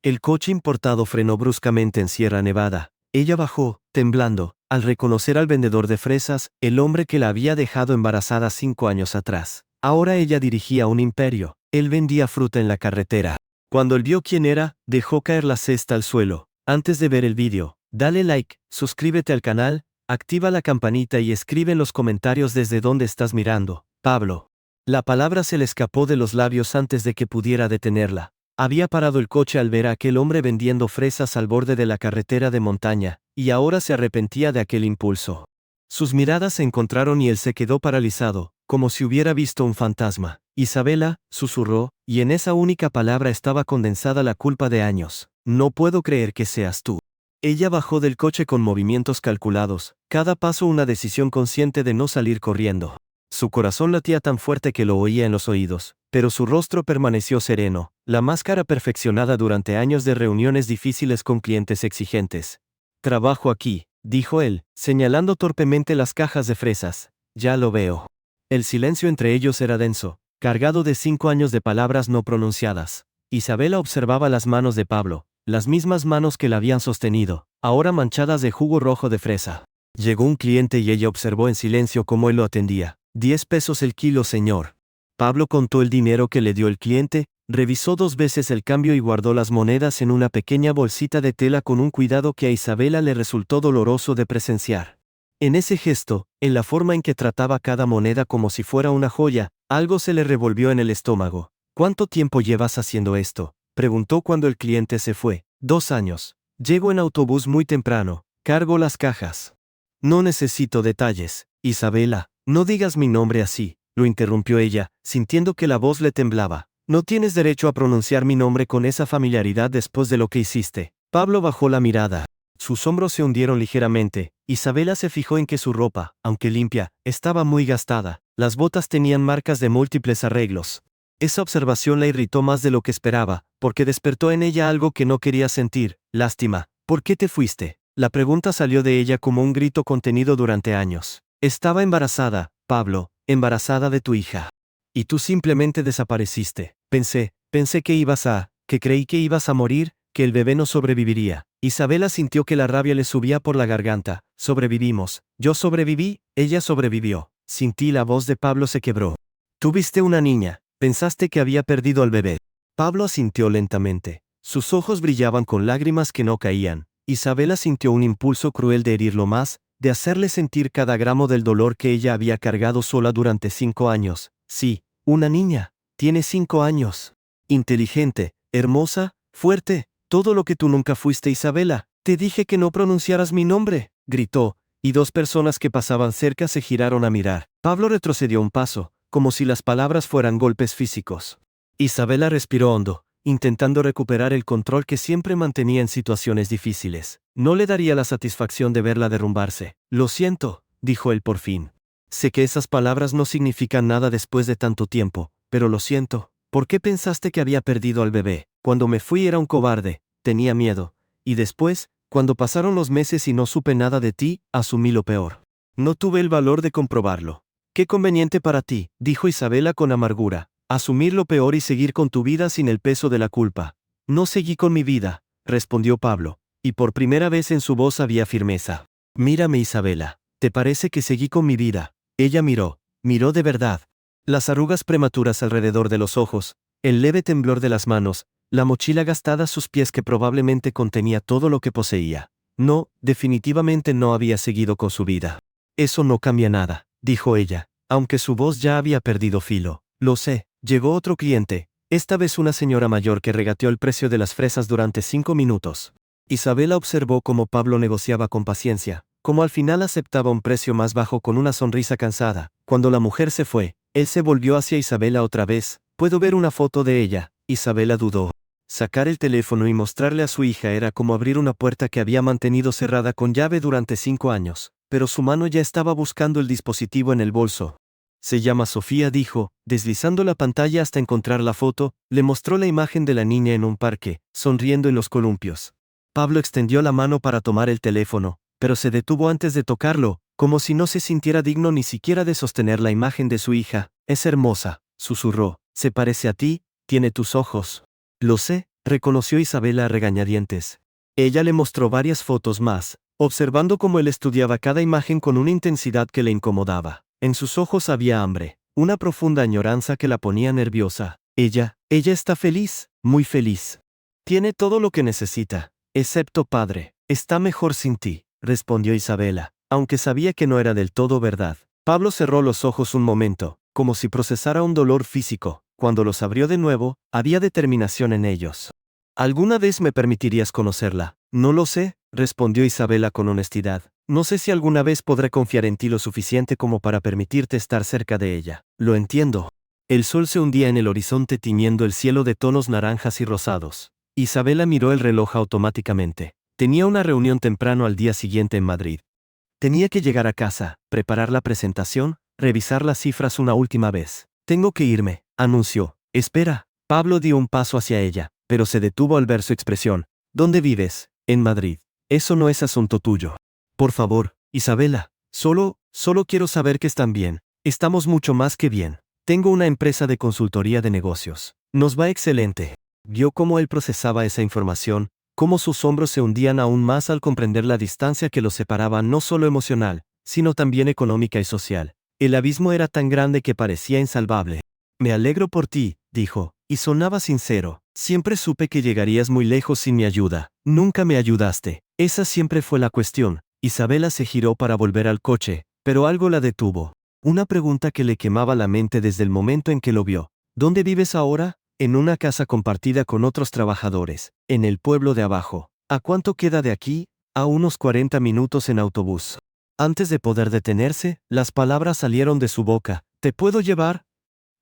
El coche importado frenó bruscamente en Sierra Nevada. Ella bajó, temblando, al reconocer al vendedor de fresas, el hombre que la había dejado embarazada 5 años atrás. Ahora ella dirigía un imperio. Él vendía fruta en la carretera. Cuando él vio quién era, dejó caer la cesta al suelo. Antes de ver el vídeo, dale like, suscríbete al canal, activa la campanita y escribe en los comentarios desde dónde estás mirando. Pablo. La palabra se le escapó de los labios antes de que pudiera detenerla. Había parado el coche al ver a aquel hombre vendiendo fresas al borde de la carretera de montaña, y ahora se arrepentía de aquel impulso. Sus miradas se encontraron y él se quedó paralizado, como si hubiera visto un fantasma. Isabela, susurró, y en esa única palabra estaba condensada la culpa de años. No puedo creer que seas tú. Ella bajó del coche con movimientos calculados, cada paso una decisión consciente de no salir corriendo. Su corazón latía tan fuerte que lo oía en los oídos, pero su rostro permaneció sereno, la máscara perfeccionada durante años de reuniones difíciles con clientes exigentes. Trabajo aquí, dijo él, señalando torpemente las cajas de fresas. Ya lo veo. El silencio entre ellos era denso, cargado de 5 años de palabras no pronunciadas. Isabela observaba las manos de Pablo, las mismas manos que la habían sostenido, ahora manchadas de jugo rojo de fresa. Llegó un cliente y ella observó en silencio cómo él lo atendía. 10 pesos el kilo, señor. Pablo contó el dinero que le dio el cliente, revisó 2 veces el cambio y guardó las monedas en una pequeña bolsita de tela con un cuidado que a Isabela le resultó doloroso de presenciar. En ese gesto, en la forma en que trataba cada moneda como si fuera una joya, algo se le revolvió en el estómago. ¿Cuánto tiempo llevas haciendo esto?, preguntó cuando el cliente se fue. 2 años. Llego en autobús muy temprano, cargo las cajas. No necesito detalles, Isabela. No digas mi nombre así, lo interrumpió ella, sintiendo que la voz le temblaba. No tienes derecho a pronunciar mi nombre con esa familiaridad después de lo que hiciste. Pablo bajó la mirada. Sus hombros se hundieron ligeramente. Isabela se fijó en que su ropa, aunque limpia, estaba muy gastada. Las botas tenían marcas de múltiples arreglos. Esa observación la irritó más de lo que esperaba, porque despertó en ella algo que no quería sentir: lástima. ¿Por qué te fuiste? La pregunta salió de ella como un grito contenido durante años. Estaba embarazada, Pablo, embarazada de tu hija. Y tú simplemente desapareciste. Pensé que creí que ibas a morir, que el bebé no sobreviviría. Isabela sintió que la rabia le subía por la garganta. Sobrevivimos. Yo sobreviví, ella sobrevivió. Sin ti la voz de Pablo se quebró. Tuviste una niña. Pensaste que había perdido al bebé. Pablo asintió lentamente. Sus ojos brillaban con lágrimas que no caían. Isabela sintió un impulso cruel de herirlo más, de hacerle sentir cada gramo del dolor que ella había cargado sola durante 5 años. Sí, una niña. Tiene 5 años. Inteligente, hermosa, fuerte, todo lo que tú nunca fuiste, Isabela. Te dije que no pronunciaras mi nombre, gritó, y 2 personas que pasaban cerca se giraron a mirar. Pablo retrocedió un paso, como si las palabras fueran golpes físicos. Isabela respiró hondo, intentando recuperar el control que siempre mantenía en situaciones difíciles. No le daría la satisfacción de verla derrumbarse. Lo siento, dijo él por fin. Sé que esas palabras no significan nada después de tanto tiempo, pero lo siento. ¿Por qué pensaste que había perdido al bebé? Cuando me fui era un cobarde, tenía miedo. Y después, cuando pasaron los meses y no supe nada de ti, asumí lo peor. No tuve el valor de comprobarlo. Qué conveniente para ti, dijo Isabela con amargura. Asumir lo peor y seguir con tu vida sin el peso de la culpa. No seguí con mi vida, respondió Pablo, y por primera vez en su voz había firmeza. Mírame, Isabela, ¿te parece que seguí con mi vida? Ella miró de verdad. Las arrugas prematuras alrededor de los ojos, el leve temblor de las manos, la mochila gastada a sus pies que probablemente contenía todo lo que poseía. No, definitivamente no había seguido con su vida. Eso no cambia nada, dijo ella, aunque su voz ya había perdido filo. Lo sé. Llegó otro cliente, esta vez una señora mayor que regateó el precio de las fresas durante 5 minutos. Isabela observó cómo Pablo negociaba con paciencia, cómo al final aceptaba un precio más bajo con una sonrisa cansada. Cuando la mujer se fue, él se volvió hacia Isabela otra vez. ¿Puedo ver una foto de ella? Isabela dudó. Sacar el teléfono y mostrarle a su hija era como abrir una puerta que había mantenido cerrada con llave durante 5 años, pero su mano ya estaba buscando el dispositivo en el bolso. Se llama Sofía, dijo, deslizando la pantalla hasta encontrar la foto. Le mostró la imagen de la niña en un parque, sonriendo en los columpios. Pablo extendió la mano para tomar el teléfono, pero se detuvo antes de tocarlo, como si no se sintiera digno ni siquiera de sostener la imagen de su hija. Es hermosa, susurró. Se parece a ti, tiene tus ojos. Lo sé, reconoció Isabela a regañadientes. Ella le mostró varias fotos más, observando cómo él estudiaba cada imagen con una intensidad que le incomodaba. En sus ojos había hambre, una profunda añoranza que la ponía nerviosa. Ella está feliz, muy feliz. Tiene todo lo que necesita, excepto padre. Está mejor sin ti, respondió Isabela, aunque sabía que no era del todo verdad. Pablo cerró los ojos un momento, como si procesara un dolor físico. Cuando los abrió de nuevo, había determinación en ellos. ¿Alguna vez me permitirías conocerla? No lo sé, respondió Isabela con honestidad. No sé si alguna vez podré confiar en ti lo suficiente como para permitirte estar cerca de ella. Lo entiendo. El sol se hundía en el horizonte tiñendo el cielo de tonos naranjas y rosados. Isabela miró el reloj automáticamente. Tenía una reunión temprano al día siguiente en Madrid. Tenía que llegar a casa, preparar la presentación, revisar las cifras una última vez. Tengo que irme, anunció. Espera. Pablo dio un paso hacia ella, pero se detuvo al ver su expresión. ¿Dónde vives? En Madrid. Eso no es asunto tuyo. Por favor, Isabela. Solo quiero saber que están bien. Estamos mucho más que bien. Tengo una empresa de consultoría de negocios. Nos va excelente. Vio cómo él procesaba esa información, cómo sus hombros se hundían aún más al comprender la distancia que los separaba no solo emocional, sino también económica y social. El abismo era tan grande que parecía insalvable. Me alegro por ti, dijo, y sonaba sincero. Siempre supe que llegarías muy lejos sin mi ayuda. Nunca me ayudaste. Esa siempre fue la cuestión. Isabela se giró para volver al coche, pero algo la detuvo. Una pregunta que le quemaba la mente desde el momento en que lo vio. ¿Dónde vives ahora? En una casa compartida con otros trabajadores, en el pueblo de abajo. ¿A cuánto queda de aquí? A unos 40 minutos en autobús. Antes de poder detenerse, las palabras salieron de su boca. ¿Te puedo llevar?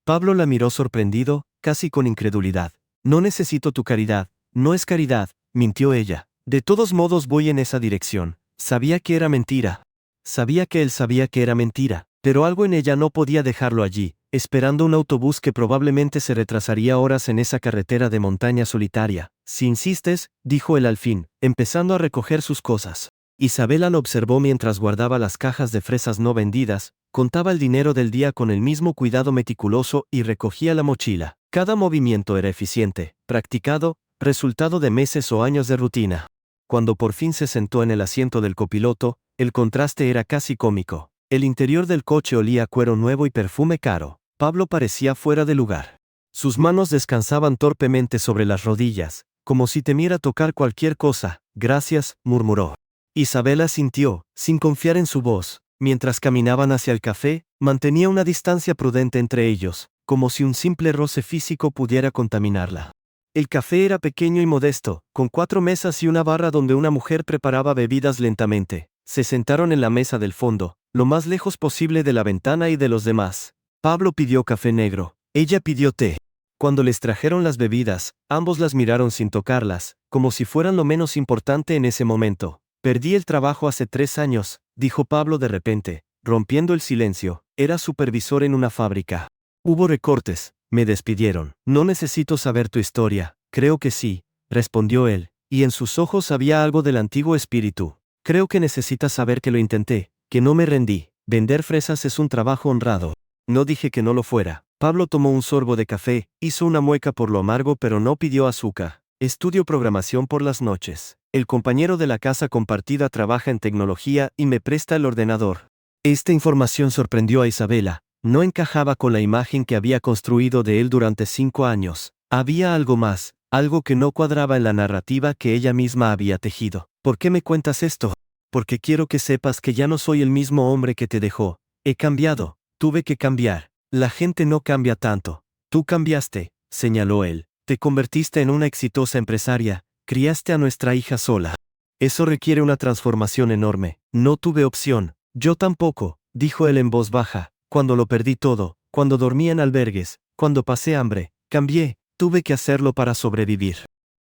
Pablo la miró sorprendido, casi con incredulidad. No necesito tu caridad. No es caridad, mintió ella. De todos modos voy en esa dirección. Sabía que era mentira. Sabía que él sabía que era mentira, pero algo en ella no podía dejarlo allí, esperando un autobús que probablemente se retrasaría horas en esa carretera de montaña solitaria. Si insistes, dijo él al fin, empezando a recoger sus cosas. Isabela lo observó mientras guardaba las cajas de fresas no vendidas, contaba el dinero del día con el mismo cuidado meticuloso y recogía la mochila. Cada movimiento era eficiente, practicado, resultado de meses o años de rutina. Cuando por fin se sentó en el asiento del copiloto, el contraste era casi cómico. El interior del coche olía a cuero nuevo y perfume caro. Pablo parecía fuera de lugar. Sus manos descansaban torpemente sobre las rodillas, como si temiera tocar cualquier cosa. Gracias, murmuró. Isabela sintió, sin confiar en su voz. Mientras caminaban hacia el café, mantenía una distancia prudente entre ellos, como si un simple roce físico pudiera contaminarla. El café era pequeño y modesto, con 4 mesas y una barra donde una mujer preparaba bebidas lentamente. Se sentaron en la mesa del fondo, lo más lejos posible de la ventana y de los demás. Pablo pidió café negro, ella pidió té. Cuando les trajeron las bebidas, ambos las miraron sin tocarlas, como si fueran lo menos importante en ese momento. Perdí el trabajo hace 3 años, dijo Pablo de repente, rompiendo el silencio. Era supervisor en una fábrica. Hubo recortes, me despidieron. No necesito saber tu historia. Creo que sí, respondió él, y en sus ojos había algo del antiguo espíritu. Creo que necesitas saber que lo intenté, que no me rendí. Vender fresas es un trabajo honrado. No dije que no lo fuera. Pablo tomó un sorbo de café, hizo una mueca por lo amargo pero no pidió azúcar. Estudio programación por las noches. El compañero de la casa compartida trabaja en tecnología y me presta el ordenador. Esta información sorprendió a Isabela. No encajaba con la imagen que había construido de él durante 5 años. Había algo más, algo que no cuadraba en la narrativa que ella misma había tejido. ¿Por qué me cuentas esto? Porque quiero que sepas que ya no soy el mismo hombre que te dejó. He cambiado. Tuve que cambiar. La gente no cambia tanto. Tú cambiaste, señaló él. Te convertiste en una exitosa empresaria. Criaste a nuestra hija sola. Eso requiere una transformación enorme. No tuve opción. Yo tampoco, dijo él en voz baja. Cuando lo perdí todo, cuando dormí en albergues, cuando pasé hambre, cambié, tuve que hacerlo para sobrevivir.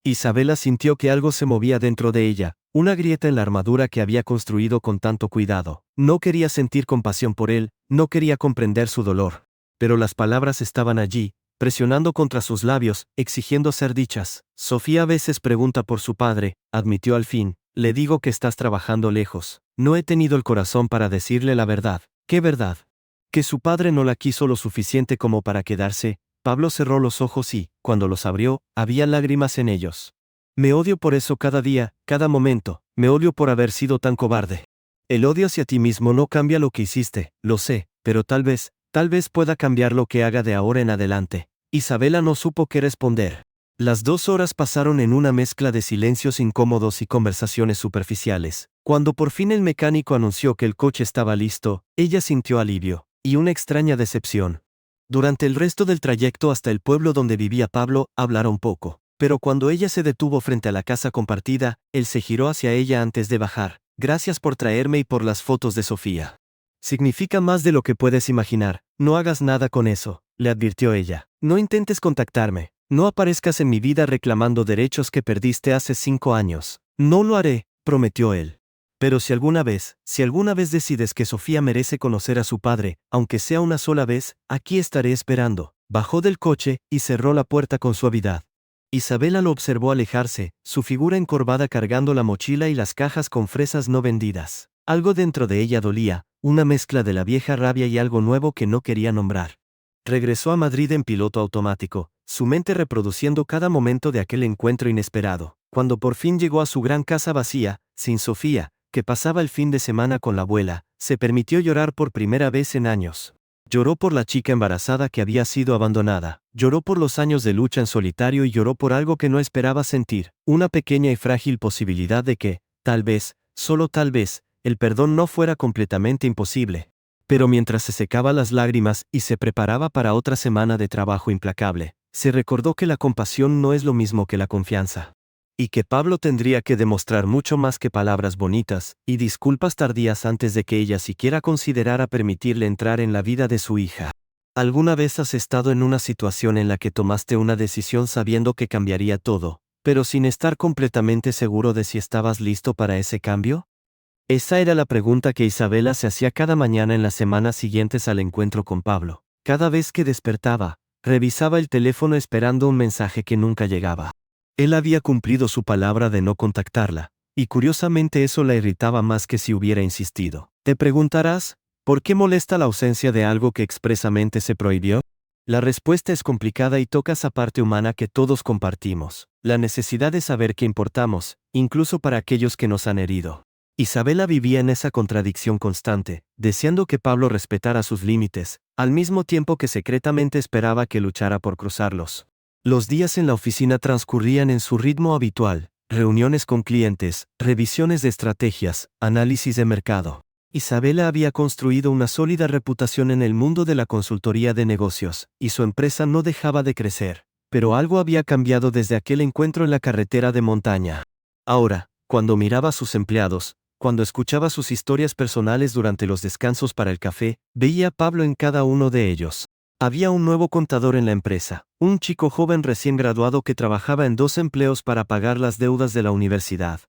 Isabela sintió que algo se movía dentro de ella, una grieta en la armadura que había construido con tanto cuidado. No quería sentir compasión por él, no quería comprender su dolor. Pero las palabras estaban allí, presionando contra sus labios, exigiendo ser dichas. Sofía a veces pregunta por su padre, admitió al fin. Le digo que estás trabajando lejos. No he tenido el corazón para decirle la verdad. ¿Qué verdad? Que su padre no la quiso lo suficiente como para quedarse, Pablo cerró los ojos y, cuando los abrió, había lágrimas en ellos. Me odio por eso cada día, cada momento, me odio por haber sido tan cobarde. El odio hacia ti mismo no cambia lo que hiciste, lo sé, pero tal vez pueda cambiar lo que haga de ahora en adelante. Isabela no supo qué responder. Las 2 horas pasaron en una mezcla de silencios incómodos y conversaciones superficiales. Cuando por fin el mecánico anunció que el coche estaba listo, ella sintió alivio y una extraña decepción. Durante el resto del trayecto hasta el pueblo donde vivía Pablo, hablaron poco. Pero cuando ella se detuvo frente a la casa compartida, él se giró hacia ella antes de bajar. Gracias por traerme y por las fotos de Sofía. Significa más de lo que puedes imaginar. No hagas nada con eso, le advirtió ella. No intentes contactarme. No aparezcas en mi vida reclamando derechos que perdiste hace 5 años. No lo haré, prometió él. Pero si alguna vez decides que Sofía merece conocer a su padre, aunque sea una sola vez, aquí estaré esperando. Bajó del coche y cerró la puerta con suavidad. Isabela lo observó alejarse, su figura encorvada cargando la mochila y las cajas con fresas no vendidas. Algo dentro de ella dolía, una mezcla de la vieja rabia y algo nuevo que no quería nombrar. Regresó a Madrid en piloto automático, su mente reproduciendo cada momento de aquel encuentro inesperado. Cuando por fin llegó a su gran casa vacía, sin Sofía, que pasaba el fin de semana con la abuela, se permitió llorar por primera vez en años. Lloró por la chica embarazada que había sido abandonada, lloró por los años de lucha en solitario y lloró por algo que no esperaba sentir, una pequeña y frágil posibilidad de que, tal vez, solo tal vez, el perdón no fuera completamente imposible. Pero mientras se secaba las lágrimas y se preparaba para otra semana de trabajo implacable, se recordó que la compasión no es lo mismo que la confianza. Y que Pablo tendría que demostrar mucho más que palabras bonitas y disculpas tardías antes de que ella siquiera considerara permitirle entrar en la vida de su hija. ¿Alguna vez has estado en una situación en la que tomaste una decisión sabiendo que cambiaría todo, pero sin estar completamente seguro de si estabas listo para ese cambio? Esa era la pregunta que Isabela se hacía cada mañana en las semanas siguientes al encuentro con Pablo. Cada vez que despertaba, revisaba el teléfono esperando un mensaje que nunca llegaba. Él había cumplido su palabra de no contactarla, y curiosamente eso la irritaba más que si hubiera insistido. Te preguntarás, ¿por qué molesta la ausencia de algo que expresamente se prohibió? La respuesta es complicada y toca esa parte humana que todos compartimos, la necesidad de saber que importamos, incluso para aquellos que nos han herido. Isabela vivía en esa contradicción constante, deseando que Pablo respetara sus límites, al mismo tiempo que secretamente esperaba que luchara por cruzarlos. Los días en la oficina transcurrían en su ritmo habitual, reuniones con clientes, revisiones de estrategias, análisis de mercado. Isabela había construido una sólida reputación en el mundo de la consultoría de negocios, y su empresa no dejaba de crecer. Pero algo había cambiado desde aquel encuentro en la carretera de montaña. Ahora, cuando miraba a sus empleados, cuando escuchaba sus historias personales durante los descansos para el café, veía a Pablo en cada uno de ellos. Había un nuevo contador en la empresa, un chico joven recién graduado que trabajaba en 2 empleos para pagar las deudas de la universidad.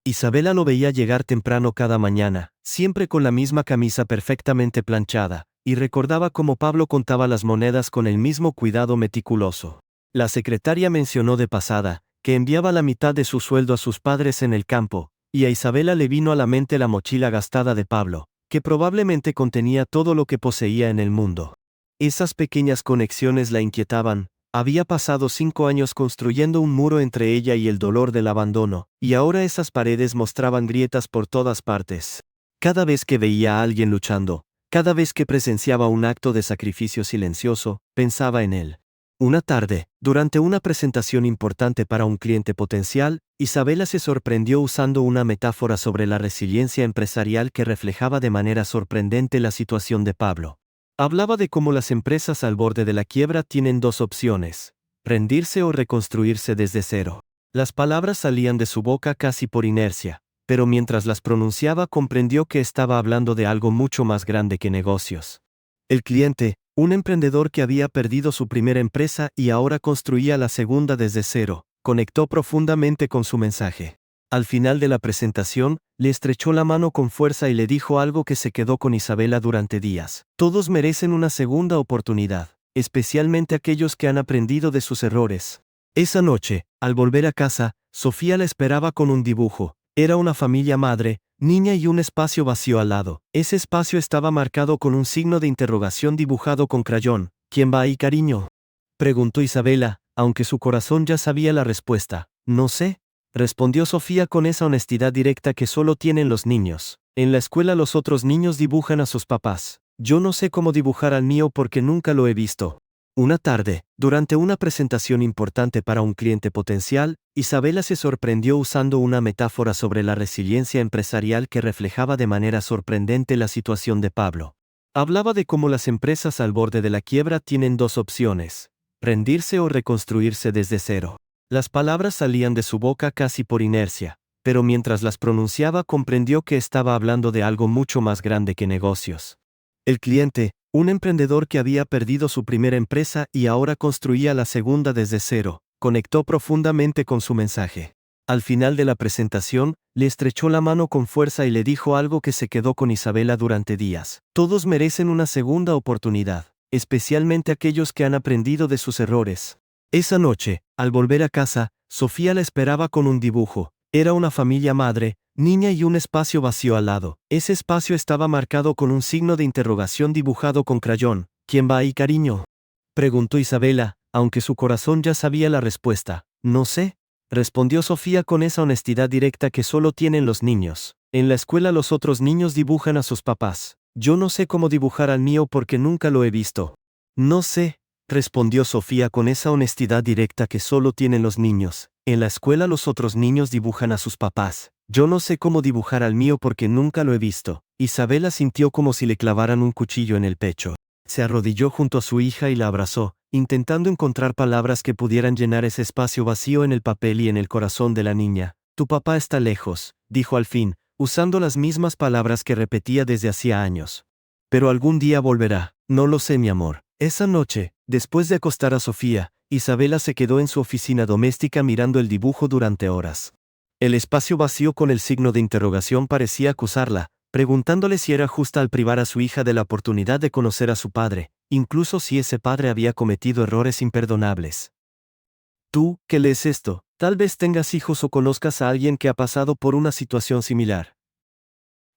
Isabela lo veía llegar temprano cada mañana, siempre con la misma camisa perfectamente planchada, y recordaba cómo Pablo contaba las monedas con el mismo cuidado meticuloso. La secretaria mencionó de pasada, que enviaba la mitad de su sueldo a sus padres en el campo, y a Isabela le vino a la mente la mochila gastada de Pablo, que probablemente contenía todo lo que poseía en el mundo. Esas pequeñas conexiones la inquietaban. Había pasado 5 años construyendo un muro entre ella y el dolor del abandono, y ahora esas paredes mostraban grietas por todas partes. Cada vez que veía a alguien luchando, cada vez que presenciaba un acto de sacrificio silencioso, pensaba en él. Una tarde, durante una presentación importante para un cliente potencial, Isabela se sorprendió usando una metáfora sobre la resiliencia empresarial que reflejaba de manera sorprendente la situación de Pablo. Hablaba de cómo las empresas al borde de la quiebra tienen 2 opciones: rendirse o reconstruirse desde cero. Las palabras salían de su boca casi por inercia, pero mientras las pronunciaba comprendió que estaba hablando de algo mucho más grande que negocios. El cliente, un emprendedor que había perdido su primera empresa y ahora construía la segunda desde cero, conectó profundamente con su mensaje. Al final de la presentación, le estrechó la mano con fuerza y le dijo algo que se quedó con Isabela durante días. Todos merecen una segunda oportunidad, especialmente aquellos que han aprendido de sus errores. Esa noche, al volver a casa, Sofía la esperaba con un dibujo. Era una familia madre, niña y un espacio vacío al lado. Ese espacio estaba marcado con un signo de interrogación dibujado con crayón. ¿Quién va ahí, cariño? Preguntó Isabela, aunque su corazón ya sabía la respuesta. No sé, respondió Sofía con esa honestidad directa que solo tienen los niños. En la escuela los otros niños dibujan a sus papás. Yo no sé cómo dibujar al mío porque nunca lo he visto. Una tarde, durante una presentación importante para un cliente potencial, Isabela se sorprendió usando una metáfora sobre la resiliencia empresarial que reflejaba de manera sorprendente la situación de Pablo. Hablaba de cómo las empresas al borde de la quiebra tienen dos opciones: rendirse o reconstruirse desde cero. Las palabras salían de su boca casi por inercia, pero mientras las pronunciaba comprendió que estaba hablando de algo mucho más grande que negocios. El cliente, un emprendedor que había perdido su primera empresa y ahora construía la segunda desde cero, conectó profundamente con su mensaje. Al final de la presentación, le estrechó la mano con fuerza y le dijo algo que se quedó con Isabela durante días. Todos merecen una segunda oportunidad, especialmente aquellos que han aprendido de sus errores. Esa noche, al volver a casa, Sofía la esperaba con un dibujo. Era una familia madre, niña y un espacio vacío al lado. Ese espacio estaba marcado con un signo de interrogación dibujado con crayón. ¿Quién va ahí, cariño?, preguntó Isabela, aunque su corazón ya sabía la respuesta. No sé, respondió Sofía con esa honestidad directa que solo tienen los niños. En la escuela los otros niños dibujan a sus papás. Yo no sé cómo dibujar al mío porque nunca lo he visto. No sé, respondió Sofía con esa honestidad directa que solo tienen los niños. En la escuela los otros niños dibujan a sus papás. Yo no sé cómo dibujar al mío porque nunca lo he visto. Isabela sintió como si le clavaran un cuchillo en el pecho. Se arrodilló junto a su hija y la abrazó, intentando encontrar palabras que pudieran llenar ese espacio vacío en el papel y en el corazón de la niña. Tu papá está lejos, dijo al fin, usando las mismas palabras que repetía desde hacía años. Pero algún día volverá. No lo sé, mi amor. Esa noche, después de acostar a Sofía, Isabela se quedó en su oficina doméstica mirando el dibujo durante horas. El espacio vacío con el signo de interrogación parecía acusarla, preguntándole si era justa al privar a su hija de la oportunidad de conocer a su padre, incluso si ese padre había cometido errores imperdonables. Tú, que lees esto, tal vez tengas hijos o conozcas a alguien que ha pasado por una situación similar.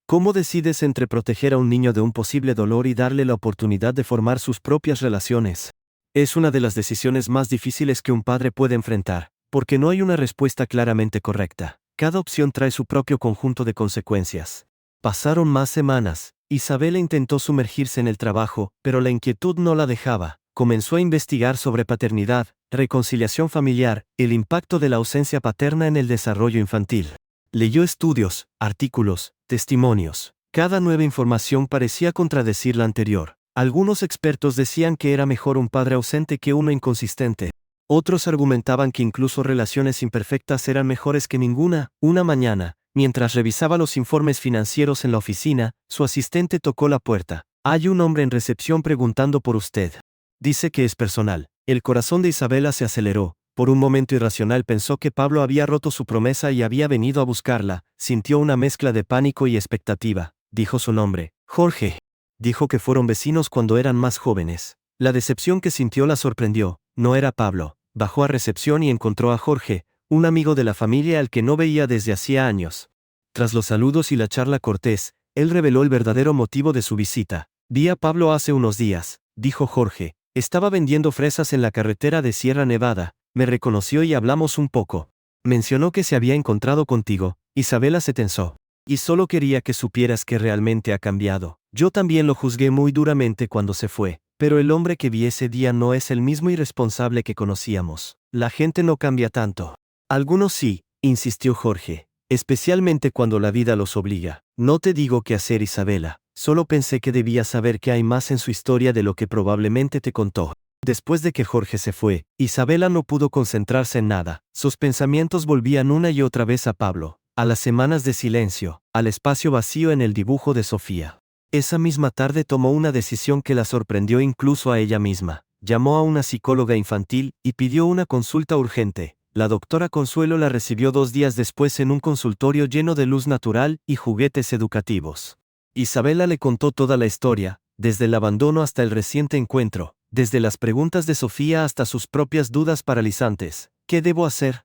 ¿Cómo decides entre proteger a un niño de un posible dolor y darle la oportunidad de formar sus propias relaciones? Es una de las decisiones más difíciles que un padre puede enfrentar, porque no hay una respuesta claramente correcta. Cada opción trae su propio conjunto de consecuencias. Pasaron más semanas. Isabela intentó sumergirse en el trabajo, pero la inquietud no la dejaba. Comenzó a investigar sobre paternidad, reconciliación familiar, el impacto de la ausencia paterna en el desarrollo infantil. Leyó estudios, artículos, testimonios. Cada nueva información parecía contradecir la anterior. Algunos expertos decían que era mejor un padre ausente que uno inconsistente. Otros argumentaban que incluso relaciones imperfectas eran mejores que ninguna. Una mañana, mientras revisaba los informes financieros en la oficina, su asistente tocó la puerta. Hay un hombre en recepción preguntando por usted. Dice que es personal. El corazón de Isabela se aceleró. Por un momento irracional pensó que Pablo había roto su promesa y había venido a buscarla. Sintió una mezcla de pánico y expectativa. Dijo su nombre. Jorge. Dijo que fueron vecinos cuando eran más jóvenes. La decepción que sintió la sorprendió. No era Pablo. Bajó a recepción y encontró a Jorge, un amigo de la familia al que no veía desde hacía años. Tras los saludos y la charla cortés, él reveló el verdadero motivo de su visita. Vi a Pablo hace unos días, dijo Jorge. Estaba vendiendo fresas en la carretera de Sierra Nevada. Me reconoció y hablamos un poco. Mencionó que se había encontrado contigo. Isabela se tensó. Y solo quería que supieras que realmente ha cambiado. Yo también lo juzgué muy duramente cuando se fue, pero el hombre que vi ese día no es el mismo irresponsable que conocíamos. La gente no cambia tanto. Algunos sí, insistió Jorge, especialmente cuando la vida los obliga. No te digo qué hacer, Isabela. Solo pensé que debías saber que hay más en su historia de lo que probablemente te contó. Después de que Jorge se fue, Isabela no pudo concentrarse en nada. Sus pensamientos volvían una y otra vez a Pablo, a las semanas de silencio, al espacio vacío en el dibujo de Sofía. Esa misma tarde tomó una decisión que la sorprendió incluso a ella misma. Llamó a una psicóloga infantil y pidió una consulta urgente. La doctora Consuelo la recibió 2 días después en un consultorio lleno de luz natural y juguetes educativos. Isabela le contó toda la historia, desde el abandono hasta el reciente encuentro, desde las preguntas de Sofía hasta sus propias dudas paralizantes. ¿Qué debo hacer?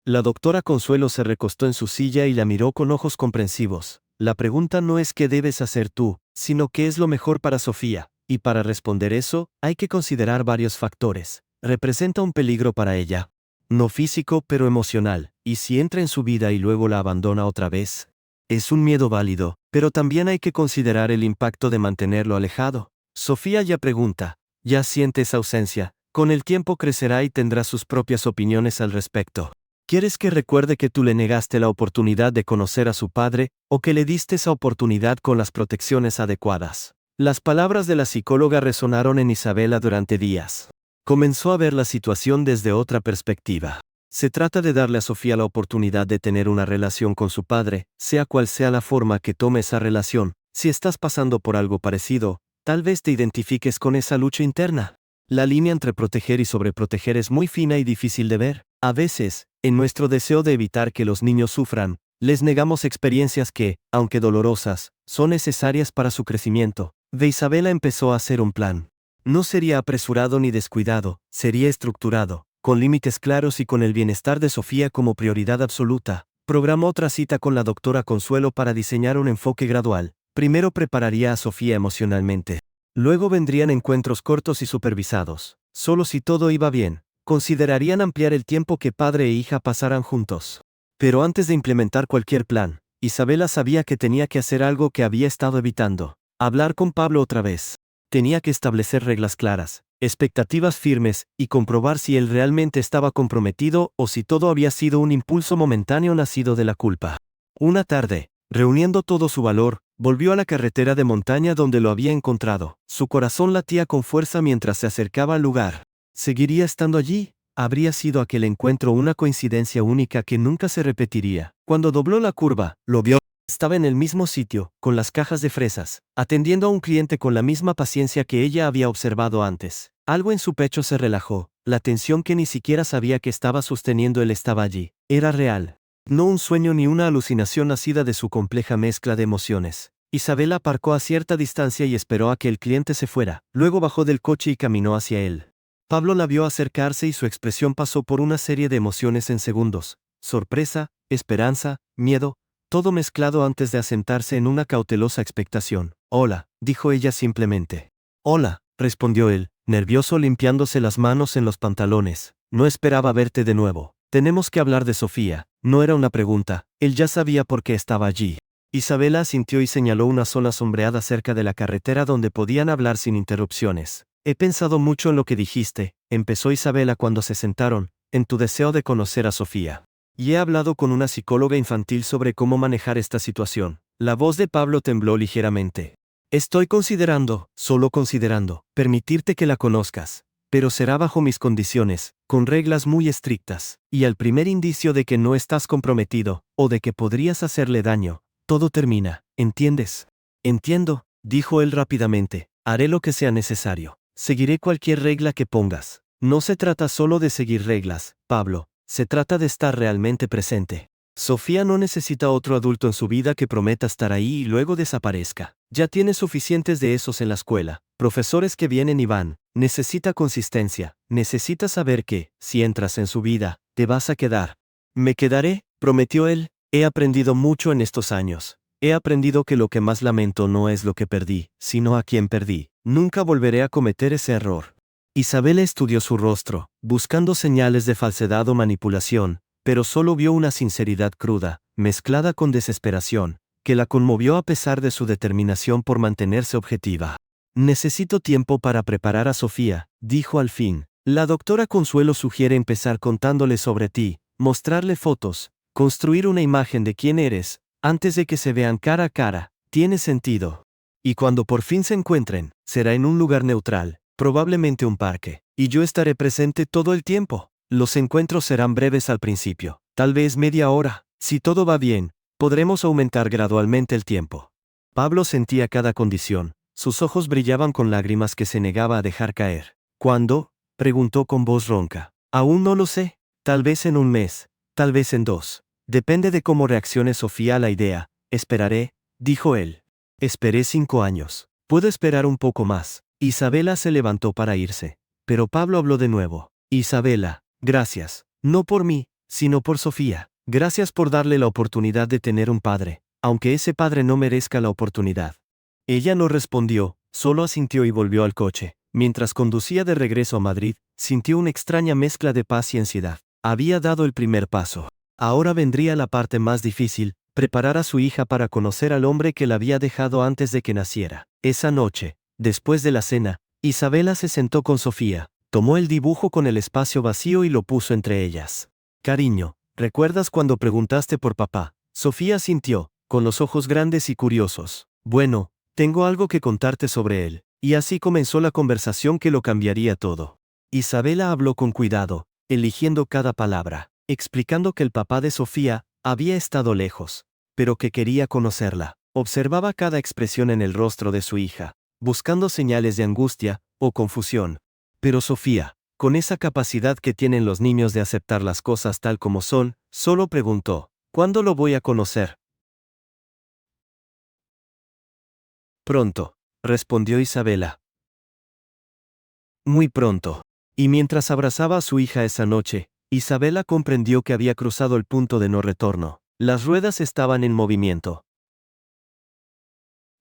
La doctora Consuelo se recostó en su silla y la miró con ojos comprensivos. La pregunta no es qué debes hacer tú, sino qué es lo mejor para Sofía. Y para responder eso, hay que considerar varios factores. Representa un peligro para ella. No físico, pero emocional. ¿Y si entra en su vida y luego la abandona otra vez? Es un miedo válido, pero también hay que considerar el impacto de mantenerlo alejado. Sofía ya pregunta, ya siente esa ausencia. Con el tiempo crecerá y tendrá sus propias opiniones al respecto. ¿Quieres que recuerde que tú le negaste la oportunidad de conocer a su padre, o que le diste esa oportunidad con las protecciones adecuadas? Las palabras de la psicóloga resonaron en Isabela durante días. Comenzó a ver la situación desde otra perspectiva. Se trata de darle a Sofía la oportunidad de tener una relación con su padre, sea cual sea la forma que tome esa relación. Si estás pasando por algo parecido, tal vez te identifiques con esa lucha interna. La línea entre proteger y sobreproteger es muy fina y difícil de ver. A veces, en nuestro deseo de evitar que los niños sufran, les negamos experiencias que, aunque dolorosas, son necesarias para su crecimiento. De Isabela empezó a hacer un plan. No sería apresurado ni descuidado, sería estructurado, con límites claros y con el bienestar de Sofía como prioridad absoluta. Programó otra cita con la doctora Consuelo para diseñar un enfoque gradual. Primero prepararía a Sofía emocionalmente. Luego vendrían encuentros cortos y supervisados. Solo si todo iba bien, considerarían ampliar el tiempo que padre e hija pasaran juntos. Pero antes de implementar cualquier plan, Isabela sabía que tenía que hacer algo que había estado evitando. Hablar con Pablo otra vez. Tenía que establecer reglas claras, expectativas firmes, y comprobar si él realmente estaba comprometido o si todo había sido un impulso momentáneo nacido de la culpa. Una tarde, reuniendo todo su valor, volvió a la carretera de montaña donde lo había encontrado. Su corazón latía con fuerza mientras se acercaba al lugar. ¿Seguiría estando allí? Habría sido aquel encuentro una coincidencia única que nunca se repetiría. Cuando dobló la curva, lo vio. Estaba en el mismo sitio, con las cajas de fresas, atendiendo a un cliente con la misma paciencia que ella había observado antes. Algo en su pecho se relajó, la tensión que ni siquiera sabía que estaba sosteniendo él estaba allí. Era real. No un sueño ni una alucinación nacida de su compleja mezcla de emociones. Isabela aparcó a cierta distancia y esperó a que el cliente se fuera. Luego bajó del coche y caminó hacia él. Pablo la vio acercarse y su expresión pasó por una serie de emociones en segundos. Sorpresa, esperanza, miedo, todo mezclado antes de asentarse en una cautelosa expectación. Hola, dijo ella simplemente. Hola, respondió él, nervioso limpiándose las manos en los pantalones. No esperaba verte de nuevo. Tenemos que hablar de Sofía. No era una pregunta, él ya sabía por qué estaba allí. Isabela asintió y señaló una zona sombreada cerca de la carretera donde podían hablar sin interrupciones. He pensado mucho en lo que dijiste, empezó Isabela cuando se sentaron, en tu deseo de conocer a Sofía. Y he hablado con una psicóloga infantil sobre cómo manejar esta situación. La voz de Pablo tembló ligeramente. Estoy considerando, solo considerando, permitirte que la conozcas. Pero será bajo mis condiciones, con reglas muy estrictas, y al primer indicio de que no estás comprometido, o de que podrías hacerle daño, todo termina, ¿entiendes? Entiendo, dijo él rápidamente, haré lo que sea necesario. Seguiré cualquier regla que pongas. No se trata solo de seguir reglas, Pablo. Se trata de estar realmente presente. Sofía no necesita otro adulto en su vida que prometa estar ahí y luego desaparezca. Ya tiene suficientes de esos en la escuela, profesores que vienen y van. Necesita consistencia, necesita saber que, si entras en su vida, te vas a quedar. Me quedaré, prometió él. He aprendido mucho en estos años. He aprendido que lo que más lamento no es lo que perdí, sino a quien perdí. Nunca volveré a cometer ese error. Isabela estudió su rostro, buscando señales de falsedad o manipulación, pero solo vio una sinceridad cruda, mezclada con desesperación, que la conmovió a pesar de su determinación por mantenerse objetiva. Necesito tiempo para preparar a Sofía, dijo al fin. La doctora Consuelo sugiere empezar contándole sobre ti, mostrarle fotos, construir una imagen de quién eres, antes de que se vean cara a cara. Tiene sentido. Y cuando por fin se encuentren, será en un lugar neutral. Probablemente un parque, y yo estaré presente todo el tiempo. Los encuentros serán breves al principio, tal vez media hora. Si todo va bien, podremos aumentar gradualmente el tiempo. Pablo sentía cada condición, sus ojos brillaban con lágrimas que se negaba a dejar caer. ¿Cuándo? Preguntó con voz ronca. Aún no lo sé, tal vez en un mes, tal vez en 2. Depende de cómo reaccione Sofía a la idea. Esperaré, dijo él. Esperé 5 años. Puedo esperar un poco más. Isabela se levantó para irse, pero Pablo habló de nuevo. Isabela, gracias, no por mí, sino por Sofía. Gracias por darle la oportunidad de tener un padre, aunque ese padre no merezca la oportunidad. Ella no respondió, Solo asintió y volvió al coche. Mientras conducía de regreso a Madrid, sintió una extraña mezcla de paz y ansiedad. Había dado el primer paso. Ahora vendría la parte más difícil, preparar a su hija para conocer al hombre que la había dejado antes de que naciera. Esa noche, después de la cena, Isabela se sentó con Sofía, tomó el dibujo con el espacio vacío y lo puso entre ellas. Cariño, ¿recuerdas cuando preguntaste por papá? Sofía asintió, con los ojos grandes y curiosos. Bueno, tengo algo que contarte sobre él. Y así comenzó la conversación que lo cambiaría todo. Isabela habló con cuidado, eligiendo cada palabra, explicando que el papá de Sofía había estado lejos, pero que quería conocerla. Observaba cada expresión en el rostro de su hija, buscando señales de angustia o confusión. Pero Sofía, con esa capacidad que tienen los niños de aceptar las cosas tal como son, solo preguntó, ¿cuándo lo voy a conocer? Pronto, respondió Isabela. Muy pronto. Y mientras abrazaba a su hija esa noche, Isabela comprendió que había cruzado el punto de no retorno. Las ruedas estaban en movimiento.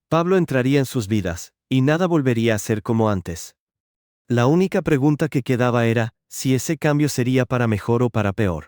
Pablo entraría en sus vidas, y nada volvería a ser como antes. La única pregunta que quedaba era, si ese cambio sería para mejor o para peor.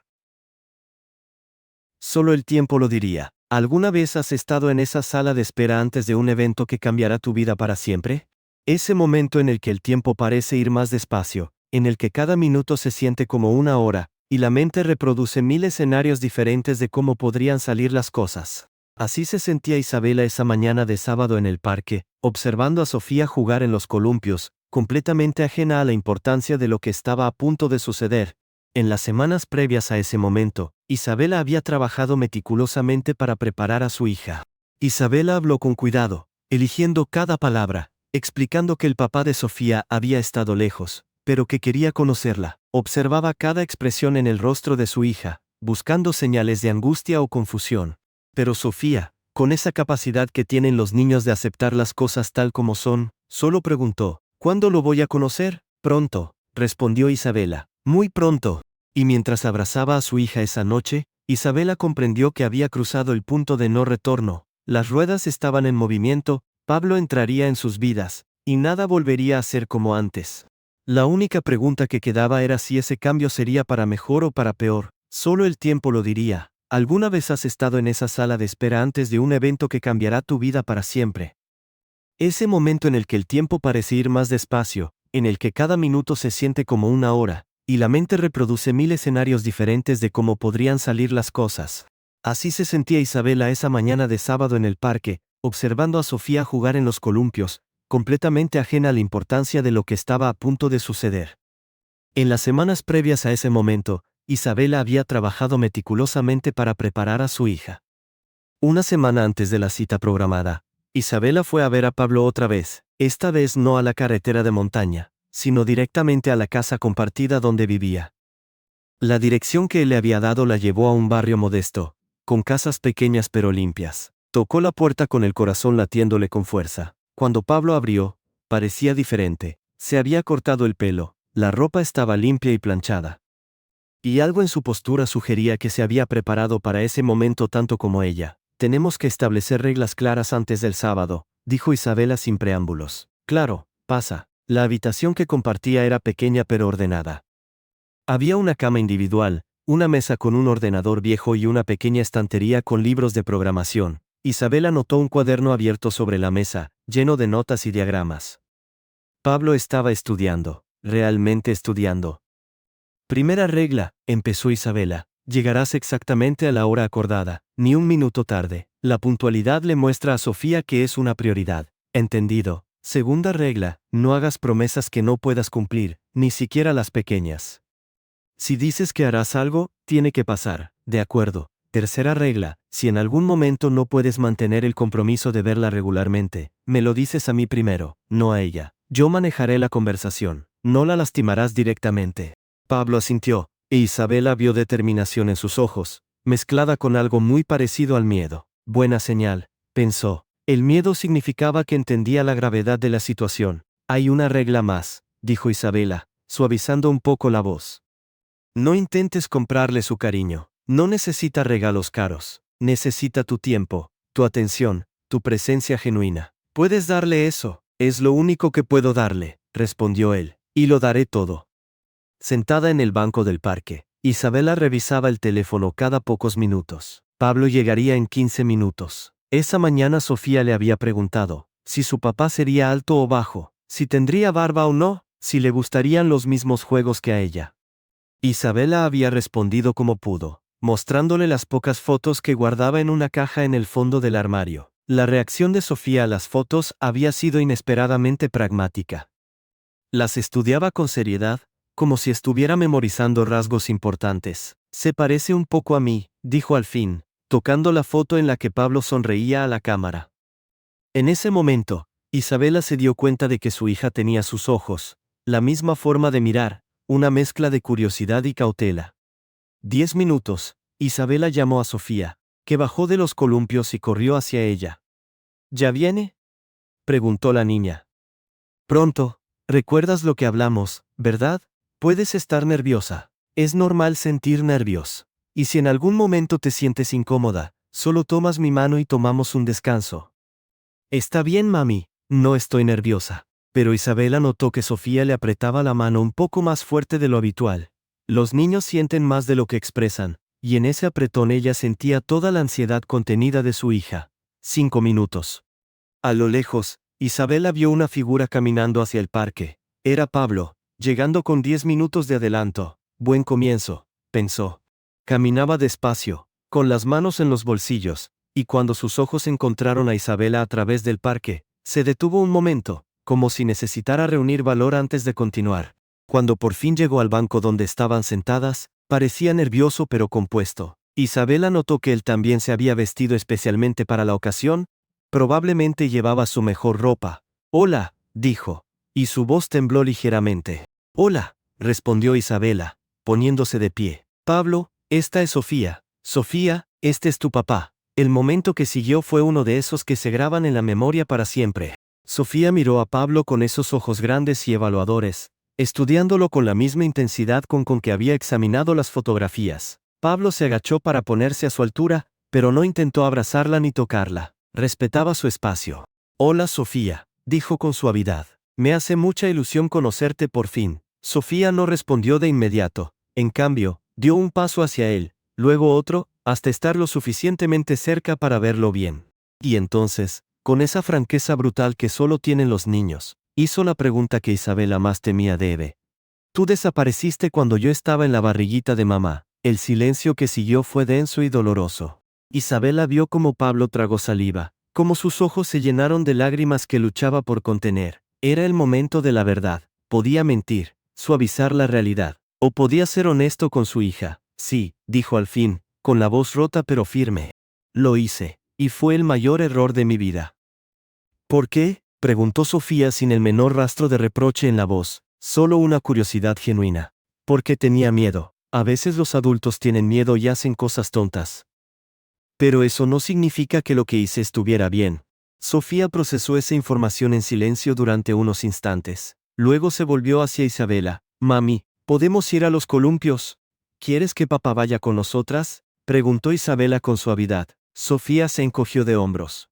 Solo el tiempo lo diría. ¿Alguna vez has estado en esa sala de espera antes de un evento que cambiará tu vida para siempre? Ese momento en el que el tiempo parece ir más despacio, en el que cada minuto se siente como una hora, y la mente reproduce 1000 escenarios diferentes de cómo podrían salir las cosas. Así se sentía Isabela esa mañana de sábado en el parque, observando a Sofía jugar en los columpios, completamente ajena a la importancia de lo que estaba a punto de suceder. En las semanas previas a ese momento, Isabela había trabajado meticulosamente para preparar a su hija. Isabela habló con cuidado, eligiendo cada palabra, explicando que el papá de Sofía había estado lejos, pero que quería conocerla. Observaba cada expresión en el rostro de su hija, buscando señales de angustia o confusión. Pero Sofía, con esa capacidad que tienen los niños de aceptar las cosas tal como son, solo preguntó, ¿cuándo lo voy a conocer? Pronto, respondió Isabela, muy pronto. Y mientras abrazaba a su hija esa noche, Isabela comprendió que había cruzado el punto de no retorno. Las ruedas estaban en movimiento, Pablo entraría en sus vidas, y nada volvería a ser como antes. La única pregunta que quedaba era si ese cambio sería para mejor o para peor. Solo el tiempo lo diría. ¿Alguna vez has estado en esa sala de espera antes de un evento que cambiará tu vida para siempre? Ese momento en el que el tiempo parece ir más despacio, en el que cada minuto se siente como una hora, y la mente reproduce 1000 escenarios diferentes de cómo podrían salir las cosas. Así se sentía Isabela esa mañana de sábado en el parque, observando a Sofía jugar en los columpios, completamente ajena a la importancia de lo que estaba a punto de suceder. En las semanas previas a ese momento, Isabela había trabajado meticulosamente para preparar a su hija. Una semana antes de la cita programada, Isabela fue a ver a Pablo otra vez, esta vez no a la carretera de montaña, sino directamente a la casa compartida donde vivía. La dirección que él le había dado la llevó a un barrio modesto, con casas pequeñas pero limpias. Tocó la puerta con el corazón latiéndole con fuerza. Cuando Pablo abrió, parecía diferente. Se había cortado el pelo, la ropa estaba limpia y planchada. Y algo en su postura sugería que se había preparado para ese momento tanto como ella. Tenemos que establecer reglas claras antes del sábado, dijo Isabela sin preámbulos. Claro, pasa. La habitación que compartía era pequeña pero ordenada. Había una cama individual, una mesa con un ordenador viejo y una pequeña estantería con libros de programación. Isabela notó un cuaderno abierto sobre la mesa, lleno de notas y diagramas. Pablo estaba estudiando, realmente estudiando. Primera regla, empezó Isabela, llegarás exactamente a la hora acordada, ni un minuto tarde. La puntualidad le muestra a Sofía que es una prioridad. ¿Entendido? Segunda regla, no hagas promesas que no puedas cumplir, ni siquiera las pequeñas. Si dices que harás algo, tiene que pasar, ¿de acuerdo? Tercera regla, si en algún momento no puedes mantener el compromiso de verla regularmente, me lo dices a mí primero, no a ella. Yo manejaré la conversación, no la lastimarás directamente. Pablo asintió, e Isabela vio determinación en sus ojos, mezclada con algo muy parecido al miedo. Buena señal, pensó. El miedo significaba que entendía la gravedad de la situación. Hay una regla más, dijo Isabela, suavizando un poco la voz. No intentes comprarle su cariño. No necesita regalos caros. Necesita tu tiempo, tu atención, tu presencia genuina. Puedes darle eso, Es lo único que puedo darle, respondió él, y lo daré todo. Sentada en el banco del parque, Isabela revisaba el teléfono cada pocos minutos. Pablo llegaría en 15 minutos. Esa mañana Sofía le había preguntado si su papá sería alto o bajo, si tendría barba o no, si le gustarían los mismos juegos que a ella. Isabela había respondido como pudo, mostrándole las pocas fotos que guardaba en una caja en el fondo del armario. La reacción de Sofía a las fotos había sido inesperadamente pragmática. Las estudiaba con seriedad, como si estuviera memorizando rasgos importantes. Se parece un poco a mí, dijo al fin, tocando la foto en la que Pablo sonreía a la cámara. En ese momento, Isabela se dio cuenta de que su hija tenía sus ojos, la misma forma de mirar, una mezcla de curiosidad y cautela. 10 minutos, Isabela llamó a Sofía, que bajó de los columpios y corrió hacia ella. ¿Ya viene?, preguntó la niña. Pronto. ¿Recuerdas lo que hablamos, verdad? Puedes estar nerviosa. Es normal sentir nervios. Y si en algún momento te sientes incómoda, solo tomas mi mano y tomamos un descanso. Está bien, mami, no estoy nerviosa. Pero Isabela notó que Sofía le apretaba la mano un poco más fuerte de lo habitual. Los niños sienten más de lo que expresan, y en ese apretón ella sentía toda la ansiedad contenida de su hija. 5 minutos. A lo lejos, Isabela vio una figura caminando hacia el parque. Era Pablo, llegando con 10 minutos de adelanto. Buen comienzo, pensó. Caminaba despacio, con las manos en los bolsillos, y cuando sus ojos encontraron a Isabela a través del parque, se detuvo un momento, como si necesitara reunir valor antes de continuar. Cuando por fin llegó al banco donde estaban sentadas, parecía nervioso pero compuesto. Isabela notó que él también se había vestido especialmente para la ocasión. Probablemente llevaba su mejor ropa. «Hola», dijo, y su voz tembló ligeramente. «Hola», respondió Isabela, poniéndose de pie. «Pablo, esta es Sofía. Sofía, este es tu papá». El momento que siguió fue uno de esos que se graban en la memoria para siempre. Sofía miró a Pablo con esos ojos grandes y evaluadores, estudiándolo con la misma intensidad con que había examinado las fotografías. Pablo se agachó para ponerse a su altura, pero no intentó abrazarla ni tocarla. Respetaba su espacio. «Hola, Sofía», dijo con suavidad. «Me hace mucha ilusión conocerte por fin». Sofía no respondió de inmediato. En cambio, dio un paso hacia él, luego otro, hasta estar lo suficientemente cerca para verlo bien. Y entonces, con esa franqueza brutal que solo tienen los niños, hizo la pregunta que Isabela más temía de Eve. «Tú desapareciste cuando yo estaba en la barriguita de mamá». El silencio que siguió fue denso y doloroso. Isabela vio cómo Pablo tragó saliva, cómo sus ojos se llenaron de lágrimas que luchaba por contener. Era el momento de la verdad. Podía mentir, suavizar la realidad, o podía ser honesto con su hija. «Sí», dijo al fin, con la voz rota pero firme. «Lo hice, y fue el mayor error de mi vida». «¿Por qué?», preguntó Sofía sin el menor rastro de reproche en la voz, solo una curiosidad genuina. «Porque tenía miedo. A veces los adultos tienen miedo y hacen cosas tontas. Pero eso no significa que lo que hice estuviera bien». Sofía procesó esa información en silencio durante unos instantes. Luego se volvió hacia Isabela. «Mami, ¿podemos ir a los columpios? ¿Quieres que papá vaya con nosotras?», preguntó Isabela con suavidad. Sofía se encogió de hombros.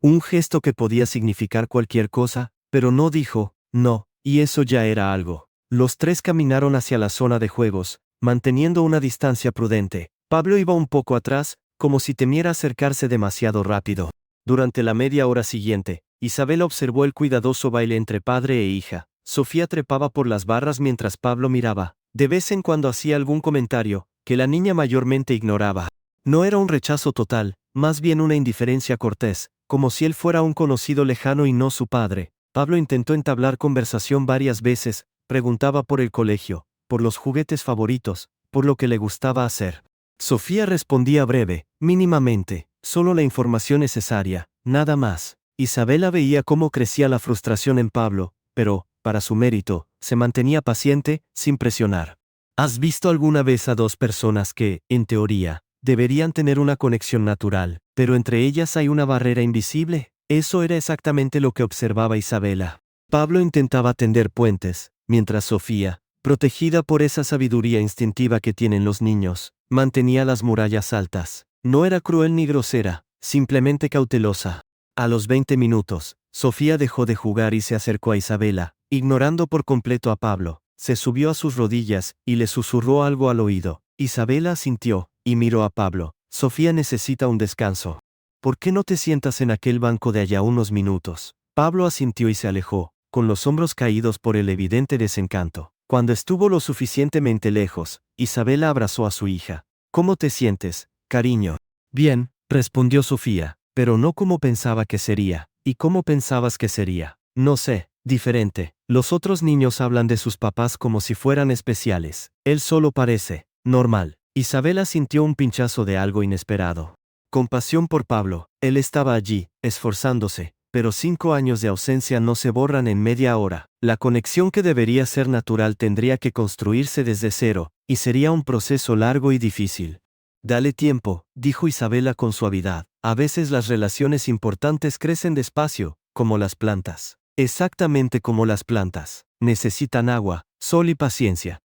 Un gesto que podía significar cualquier cosa, pero no dijo «no», y eso ya era algo. Los tres caminaron hacia la zona de juegos, manteniendo una distancia prudente. Pablo iba un poco atrás, como si temiera acercarse demasiado rápido. Durante la media hora siguiente, Isabela observó el cuidadoso baile entre padre e hija. Sofía trepaba por las barras mientras Pablo miraba. De vez en cuando hacía algún comentario, que la niña mayormente ignoraba. No era un rechazo total, más bien una indiferencia cortés, como si él fuera un conocido lejano y no su padre. Pablo intentó entablar conversación varias veces, preguntaba por el colegio, por los juguetes favoritos, por lo que le gustaba hacer. Sofía respondía breve, mínimamente, solo la información necesaria, nada más. Isabela veía cómo crecía la frustración en Pablo, pero, para su mérito, se mantenía paciente, sin presionar. ¿Has visto alguna vez a dos personas que, en teoría, deberían tener una conexión natural, pero entre ellas hay una barrera invisible? Eso era exactamente lo que observaba Isabela. Pablo intentaba tender puentes, mientras Sofía, protegida por esa sabiduría instintiva que tienen los niños, mantenía las murallas altas. No era cruel ni grosera, simplemente cautelosa. A los 20 minutos, Sofía dejó de jugar y se acercó a Isabela, ignorando por completo a Pablo. Se subió a sus rodillas y le susurró algo al oído. Isabela asintió y miró a Pablo. Sofía necesita un descanso. ¿Por qué no te sientas en aquel banco de allá unos minutos? Pablo asintió y se alejó, con los hombros caídos por el evidente desencanto. Cuando estuvo lo suficientemente lejos, Isabela abrazó a su hija. ¿Cómo te sientes, cariño? Bien, respondió Sofía, pero no como pensaba que sería. ¿Y cómo pensabas que sería? No sé, diferente. Los otros niños hablan de sus papás como si fueran especiales. Él solo parece normal. Isabela sintió un pinchazo de algo inesperado. Compasión por Pablo. Él estaba allí, esforzándose, pero 5 años de ausencia no se borran en media hora. La conexión que debería ser natural tendría que construirse desde cero, y sería un proceso largo y difícil. Dale tiempo, dijo Isabela con suavidad. A veces las relaciones importantes crecen despacio, como las plantas. Exactamente como las plantas. Necesitan agua, sol y paciencia.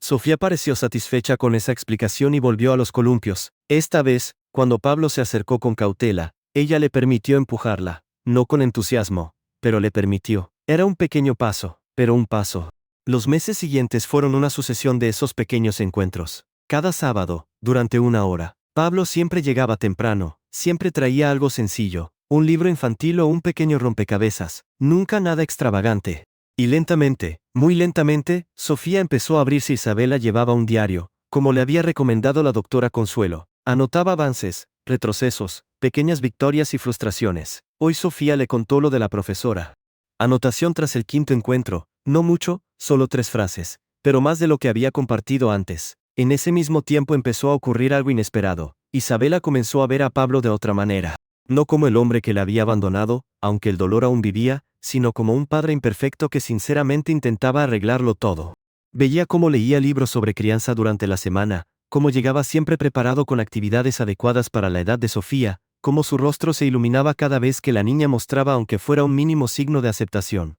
Sofía pareció satisfecha con esa explicación y volvió a los columpios. Esta vez, cuando Pablo se acercó con cautela, ella le permitió empujarla. No con entusiasmo, pero le permitió. Era un pequeño paso, pero un paso. Los meses siguientes fueron una sucesión de esos pequeños encuentros. Cada sábado, durante 1 hora, Pablo siempre llegaba temprano, siempre traía algo sencillo, un libro infantil o un pequeño rompecabezas, nunca nada extravagante. Y lentamente, muy lentamente, Sofía empezó a abrirse. Isabela llevaba un diario, como le había recomendado la doctora Consuelo. Anotaba avances, retrocesos, pequeñas victorias y frustraciones. Hoy Sofía le contó lo de la profesora. Anotación tras el 5.º encuentro, no mucho, solo 3 frases, pero más de lo que había compartido antes. En ese mismo tiempo empezó a ocurrir algo inesperado. Isabela comenzó a ver a Pablo de otra manera. No como el hombre que la había abandonado, aunque el dolor aún vivía, sino como un padre imperfecto que sinceramente intentaba arreglarlo todo. Veía cómo leía libros sobre crianza durante la semana, cómo llegaba siempre preparado con actividades adecuadas para la edad de Sofía, cómo su rostro se iluminaba cada vez que la niña mostraba aunque fuera un mínimo signo de aceptación.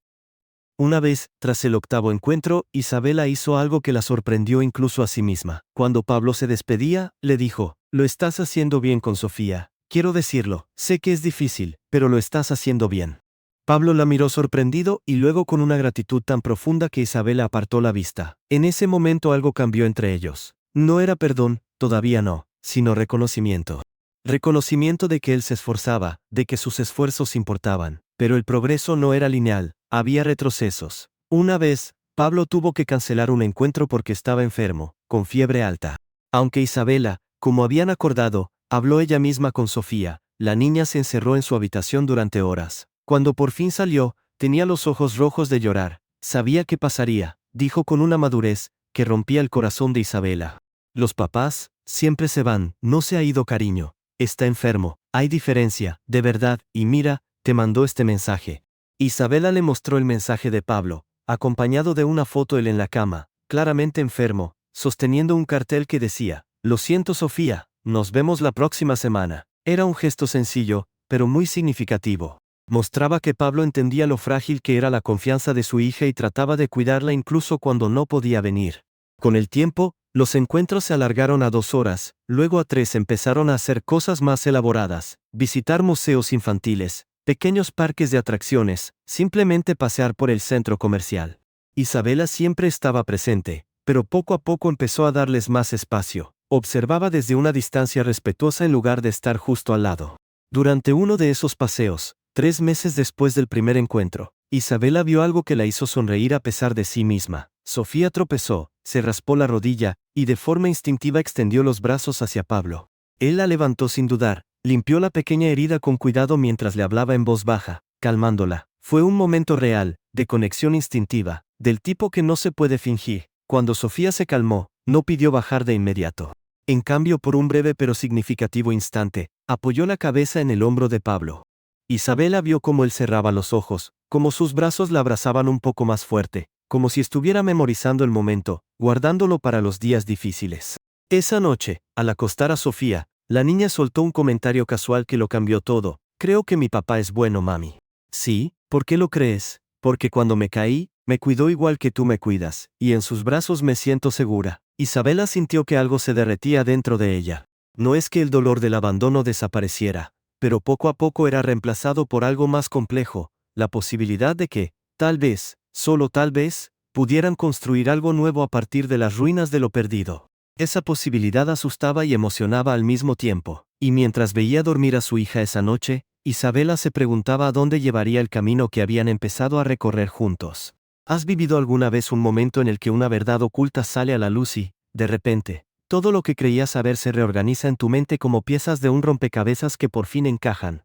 Una vez, tras el 8.º encuentro, Isabela hizo algo que la sorprendió incluso a sí misma. Cuando Pablo se despedía, le dijo: «Lo estás haciendo bien con Sofía. Quiero decirlo, sé que es difícil, pero lo estás haciendo bien». Pablo la miró sorprendido y luego con una gratitud tan profunda que Isabela apartó la vista. En ese momento algo cambió entre ellos. No era perdón, todavía no, sino reconocimiento. Reconocimiento de que él se esforzaba, de que sus esfuerzos importaban. Pero el progreso no era lineal, había retrocesos. Una vez, Pablo tuvo que cancelar un encuentro porque estaba enfermo, con fiebre alta. Aunque Isabela, como habían acordado, habló ella misma con Sofía, la niña se encerró en su habitación durante horas. Cuando por fin salió, tenía los ojos rojos de llorar. Sabía qué pasaría, dijo con una madurez que rompía el corazón de Isabela. Los papás siempre se van. No se ha ido, cariño. Está enfermo. Hay diferencia, de verdad, y mira, te mandó este mensaje. Isabela le mostró el mensaje de Pablo, acompañado de una foto él en la cama, claramente enfermo, sosteniendo un cartel que decía: «Lo siento, Sofía, nos vemos la próxima semana». Era un gesto sencillo, pero muy significativo. Mostraba que Pablo entendía lo frágil que era la confianza de su hija y trataba de cuidarla incluso cuando no podía venir. Con el tiempo, los encuentros se alargaron a 2 horas, luego a 3. Empezaron a hacer cosas más elaboradas, visitar museos infantiles, pequeños parques de atracciones, simplemente pasear por el centro comercial. Isabela siempre estaba presente, pero poco a poco empezó a darles más espacio. Observaba desde una distancia respetuosa en lugar de estar justo al lado. Durante uno de esos paseos, 3 meses después del primer encuentro, Isabela vio algo que la hizo sonreír a pesar de sí misma. Sofía tropezó, se raspó la rodilla, y de forma instintiva extendió los brazos hacia Pablo. Él la levantó sin dudar, limpió la pequeña herida con cuidado mientras le hablaba en voz baja, calmándola. Fue un momento real, de conexión instintiva, del tipo que no se puede fingir. Cuando Sofía se calmó, no pidió bajar de inmediato. En cambio, por un breve pero significativo instante, apoyó la cabeza en el hombro de Pablo. Isabela vio cómo él cerraba los ojos, cómo sus brazos la abrazaban un poco más fuerte, como si estuviera memorizando el momento, guardándolo para los días difíciles. Esa noche, al acostar a Sofía, la niña soltó un comentario casual que lo cambió todo: «Creo que mi papá es bueno, mami». «Sí, ¿por qué lo crees?» «Porque cuando me caí, me cuidó igual que tú me cuidas, y en sus brazos me siento segura». Isabela sintió que algo se derretía dentro de ella. No es que el dolor del abandono desapareciera, pero poco a poco era reemplazado por algo más complejo, la posibilidad de que, tal vez, solo tal vez, pudieran construir algo nuevo a partir de las ruinas de lo perdido. Esa posibilidad asustaba y emocionaba al mismo tiempo, y mientras veía dormir a su hija esa noche, Isabela se preguntaba a dónde llevaría el camino que habían empezado a recorrer juntos. ¿Has vivido alguna vez un momento en el que una verdad oculta sale a la luz y, de repente, todo lo que creías saber se reorganiza en tu mente como piezas de un rompecabezas que por fin encajan?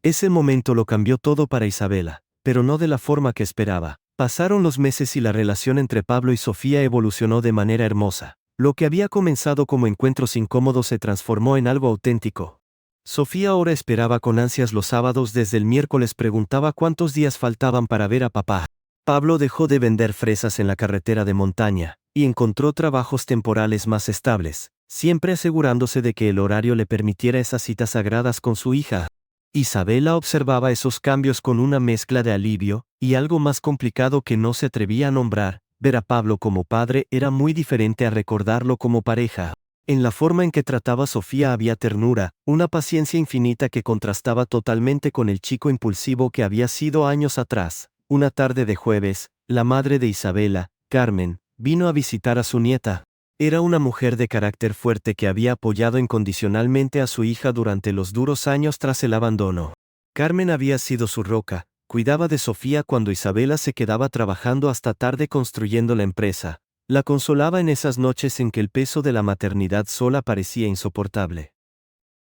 Ese momento lo cambió todo para Isabela, pero no de la forma que esperaba. Pasaron los meses y la relación entre Pablo y Sofía evolucionó de manera hermosa. Lo que había comenzado como encuentros incómodos se transformó en algo auténtico. Sofía ahora esperaba con ansias los sábados. Desde el miércoles preguntaba cuántos días faltaban para ver a papá. Pablo dejó de vender fresas en la carretera de montaña, y encontró trabajos temporales más estables, siempre asegurándose de que el horario le permitiera esas citas sagradas con su hija. Isabela observaba esos cambios con una mezcla de alivio, y algo más complicado que no se atrevía a nombrar. Ver a Pablo como padre era muy diferente a recordarlo como pareja. En la forma en que trataba a Sofía había ternura, una paciencia infinita que contrastaba totalmente con el chico impulsivo que había sido años atrás. Una tarde de jueves, la madre de Isabela, Carmen, vino a visitar a su nieta. Era una mujer de carácter fuerte que había apoyado incondicionalmente a su hija durante los duros años tras el abandono. Carmen había sido su roca, cuidaba de Sofía cuando Isabela se quedaba trabajando hasta tarde construyendo la empresa. La consolaba en esas noches en que el peso de la maternidad sola parecía insoportable.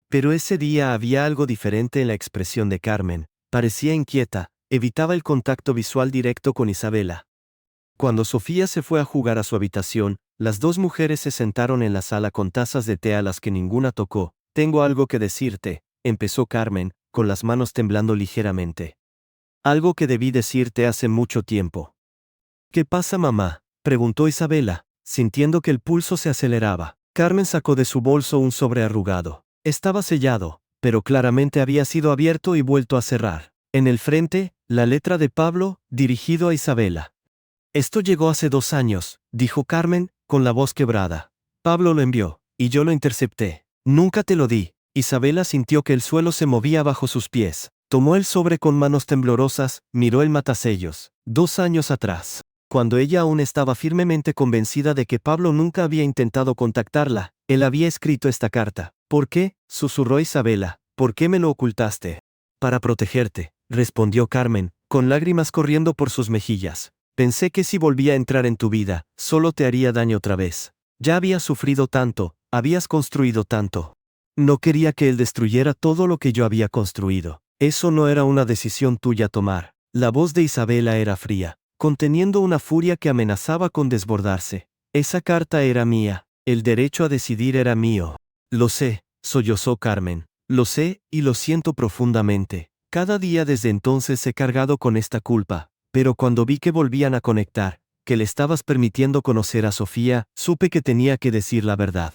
Pero ese día había algo diferente en la expresión de Carmen. Parecía inquieta, evitaba el contacto visual directo con Isabela. Cuando Sofía se fue a jugar a su habitación, las dos mujeres se sentaron en la sala con tazas de té a las que ninguna tocó. «Tengo algo que decirte», empezó Carmen, con las manos temblando ligeramente. «Algo que debí decirte hace mucho tiempo». «¿Qué pasa, mamá?», preguntó Isabela, sintiendo que el pulso se aceleraba. Carmen sacó de su bolso un sobre arrugado. Estaba sellado, pero claramente había sido abierto y vuelto a cerrar. En el frente, la letra de Pablo, dirigido a Isabela. «Esto llegó hace 2 años», dijo Carmen, con la voz quebrada. «Pablo lo envió, y yo lo intercepté. Nunca te lo di». Isabela sintió que el suelo se movía bajo sus pies. Tomó el sobre con manos temblorosas, miró el matasellos. 2 años atrás, cuando ella aún estaba firmemente convencida de que Pablo nunca había intentado contactarla, él había escrito esta carta. «¿Por qué?», susurró Isabela. «¿Por qué me lo ocultaste?» «Para protegerte», respondió Carmen, con lágrimas corriendo por sus mejillas. «Pensé que si volvía a entrar en tu vida, solo te haría daño otra vez. Ya habías sufrido tanto, habías construido tanto. No quería que él destruyera todo lo que yo había construido. Eso no era una decisión tuya tomar». La voz de Isabela era fría, conteniendo una furia que amenazaba con desbordarse. «Esa carta era mía, el derecho a decidir era mío». «Lo sé», sollozó Carmen. «Lo sé, y lo siento profundamente. Cada día desde entonces he cargado con esta culpa. Pero cuando vi que volvían a conectar, que le estabas permitiendo conocer a Sofía, supe que tenía que decir la verdad».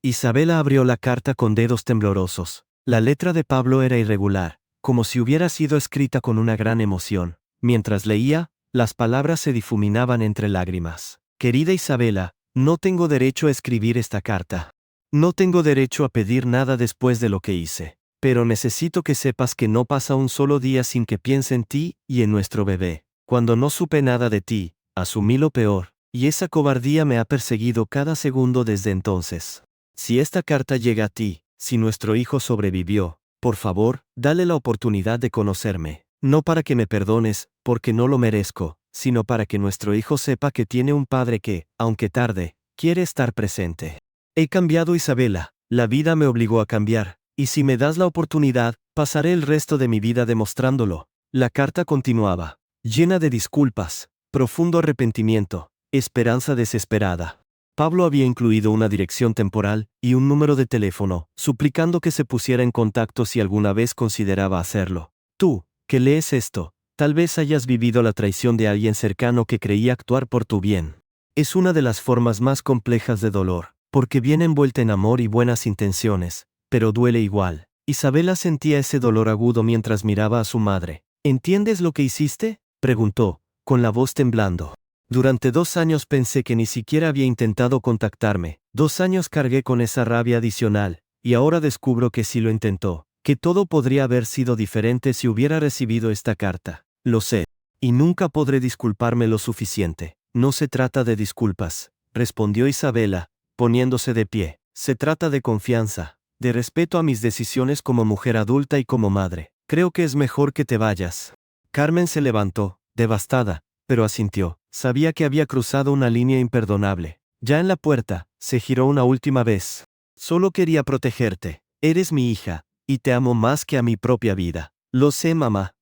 Isabela abrió la carta con dedos temblorosos. La letra de Pablo era irregular, como si hubiera sido escrita con una gran emoción. Mientras leía, las palabras se difuminaban entre lágrimas. «Querida Isabela, no tengo derecho a escribir esta carta. No tengo derecho a pedir nada después de lo que hice. Pero necesito que sepas que no pasa un solo día sin que piense en ti y en nuestro bebé. Cuando no supe nada de ti, asumí lo peor, y esa cobardía me ha perseguido cada segundo desde entonces. Si esta carta llega a ti, si nuestro hijo sobrevivió, por favor, dale la oportunidad de conocerme. No para que me perdones, porque no lo merezco, sino para que nuestro hijo sepa que tiene un padre que, aunque tarde, quiere estar presente. He cambiado, Isabela, la vida me obligó a cambiar, y si me das la oportunidad, pasaré el resto de mi vida demostrándolo». La carta continuaba, llena de disculpas, profundo arrepentimiento, esperanza desesperada. Pablo había incluido una dirección temporal y un número de teléfono, suplicando que se pusiera en contacto si alguna vez consideraba hacerlo. «Tú, que lees esto, tal vez hayas vivido la traición de alguien cercano que creía actuar por tu bien. Es una de las formas más complejas de dolor, porque viene envuelta en amor y buenas intenciones, pero duele igual». Isabela sentía ese dolor agudo mientras miraba a su madre. «¿Entiendes lo que hiciste?», preguntó, con la voz temblando. «Durante 2 años pensé que ni siquiera había intentado contactarme. 2 años cargué con esa rabia adicional, y ahora descubro que sí lo intentó. que todo podría haber sido diferente si hubiera recibido esta carta. Lo sé. Y nunca podré disculparme lo suficiente. No se trata de disculpas, respondió Isabela, poniéndose de pie. Se trata de confianza, de respeto a mis decisiones como mujer adulta y como madre. Creo que es mejor que te vayas. Carmen se levantó, devastada, pero asintió. Sabía que había cruzado una línea imperdonable. Ya en la puerta, se giró una última vez. Solo quería protegerte. Eres mi hija, y te amo más que a mi propia vida. Lo sé, mamá.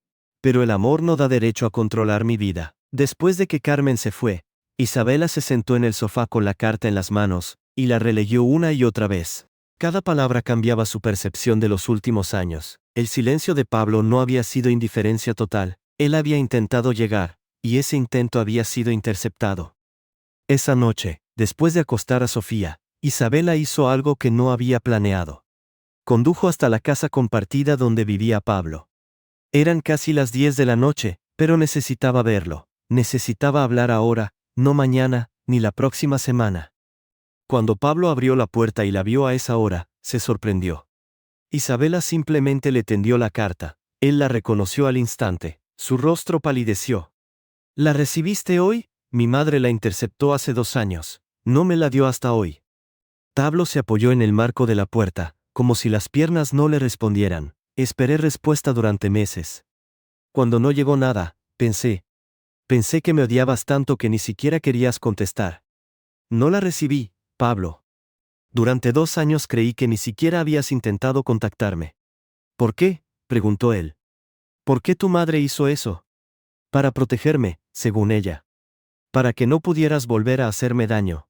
Pero el amor no da derecho a controlar mi vida. Después de que Carmen se fue, Isabela se sentó en el sofá con la carta en las manos, y la releyó una y otra vez. Cada palabra cambiaba su percepción de los últimos años. El silencio de Pablo no había sido indiferencia total. Él había intentado llegar, y ese intento había sido interceptado. Esa noche, después de acostar a Sofía, Isabela hizo algo que no había planeado. Condujo hasta la casa compartida donde vivía Pablo. Eran casi las 10 de la noche, pero necesitaba verlo. Necesitaba hablar ahora, no mañana, ni la próxima semana. Cuando Pablo abrió la puerta y la vio a esa hora, se sorprendió. Isabela simplemente le tendió la carta. Él la reconoció al instante. Su rostro palideció. ¿La recibiste hoy? Mi madre la interceptó hace 2 años. No me la dio hasta hoy. Pablo se apoyó en el marco de la puerta, como si las piernas no le respondieran. Esperé respuesta durante meses. Cuando no llegó nada, pensé que me odiabas tanto que ni siquiera querías contestar. No la recibí, Pablo. Durante 2 años creí que ni siquiera habías intentado contactarme. ¿Por qué?, preguntó él. ¿Por qué tu madre hizo eso? Para protegerme, según ella. Para que no pudieras volver a hacerme daño.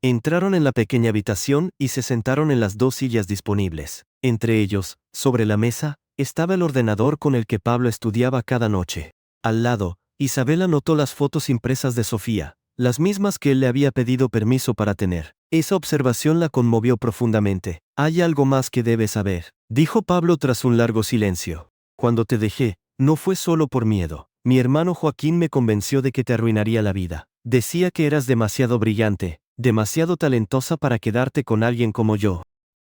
Entraron en la pequeña habitación y se sentaron en las 2 sillas disponibles. Entre ellos, sobre la mesa, estaba el ordenador con el que Pablo estudiaba cada noche. Al lado, Isabela notó las fotos impresas de Sofía, las mismas que él le había pedido permiso para tener. Esa observación la conmovió profundamente. «Hay algo más que debes saber», dijo Pablo tras un largo silencio. «Cuando te dejé, no fue solo por miedo. Mi hermano Joaquín me convenció de que te arruinaría la vida. Decía que eras demasiado brillante, demasiado talentosa para quedarte con alguien como yo.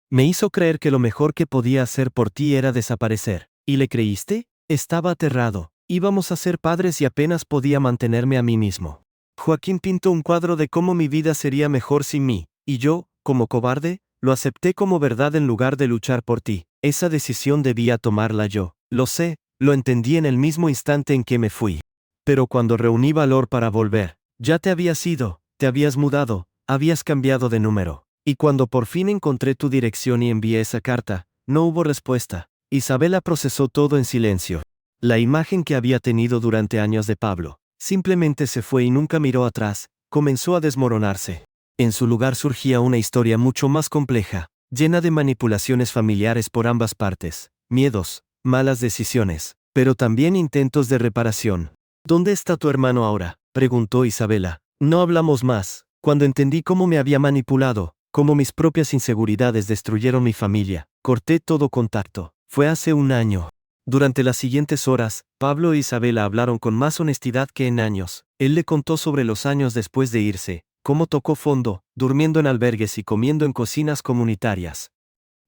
Me hizo creer que lo mejor que podía hacer por ti era desaparecer. ¿Y le creíste? Estaba aterrado. Íbamos a ser padres y apenas podía mantenerme a mí mismo. Joaquín pintó un cuadro de cómo mi vida sería mejor sin mí, y yo, como cobarde, lo acepté como verdad en lugar de luchar por ti. Esa decisión debía tomarla yo. Lo sé, lo entendí en el mismo instante en que me fui. Pero cuando reuní valor para volver, ya te habías ido, te habías mudado, habías cambiado de número. Y cuando por fin encontré tu dirección y envié esa carta, no hubo respuesta. Isabela procesó todo en silencio. La imagen que había tenido durante años de Pablo, simplemente se fue y nunca miró atrás, comenzó a desmoronarse. En su lugar surgía una historia mucho más compleja, llena de manipulaciones familiares por ambas partes, miedos, malas decisiones, pero también intentos de reparación. ¿Dónde está tu hermano ahora?, preguntó Isabela. No hablamos más. Cuando entendí cómo me había manipulado, cómo mis propias inseguridades destruyeron mi familia, corté todo contacto. Fue hace 1 año. Durante las siguientes horas, Pablo e Isabela hablaron con más honestidad que en años. Él le contó sobre los años después de irse, cómo tocó fondo, durmiendo en albergues y comiendo en cocinas comunitarias.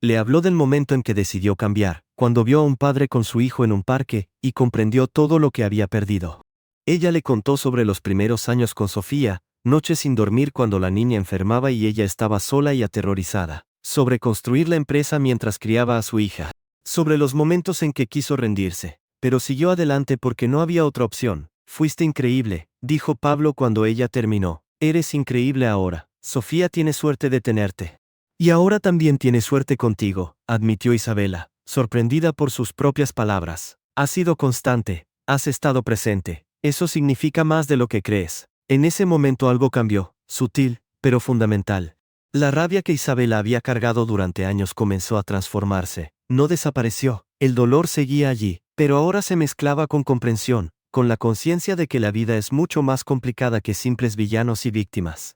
Le habló del momento en que decidió cambiar, cuando vio a un padre con su hijo en un parque, y comprendió todo lo que había perdido. Ella le contó sobre los primeros años con Sofía, noches sin dormir cuando la niña enfermaba y ella estaba sola y aterrorizada, sobre construir la empresa mientras criaba a su hija, sobre los momentos en que quiso rendirse, pero siguió adelante porque no había otra opción. Fuiste increíble, dijo Pablo cuando ella terminó. Eres increíble ahora. Sofía tiene suerte de tenerte. Y ahora también tiene suerte contigo, admitió Isabela, sorprendida por sus propias palabras. Has sido constante, has estado presente. Eso significa más de lo que crees. En ese momento algo cambió, sutil, pero fundamental. La rabia que Isabela había cargado durante años comenzó a transformarse. No desapareció. El dolor seguía allí, pero ahora se mezclaba con comprensión, con la conciencia de que la vida es mucho más complicada que simples villanos y víctimas.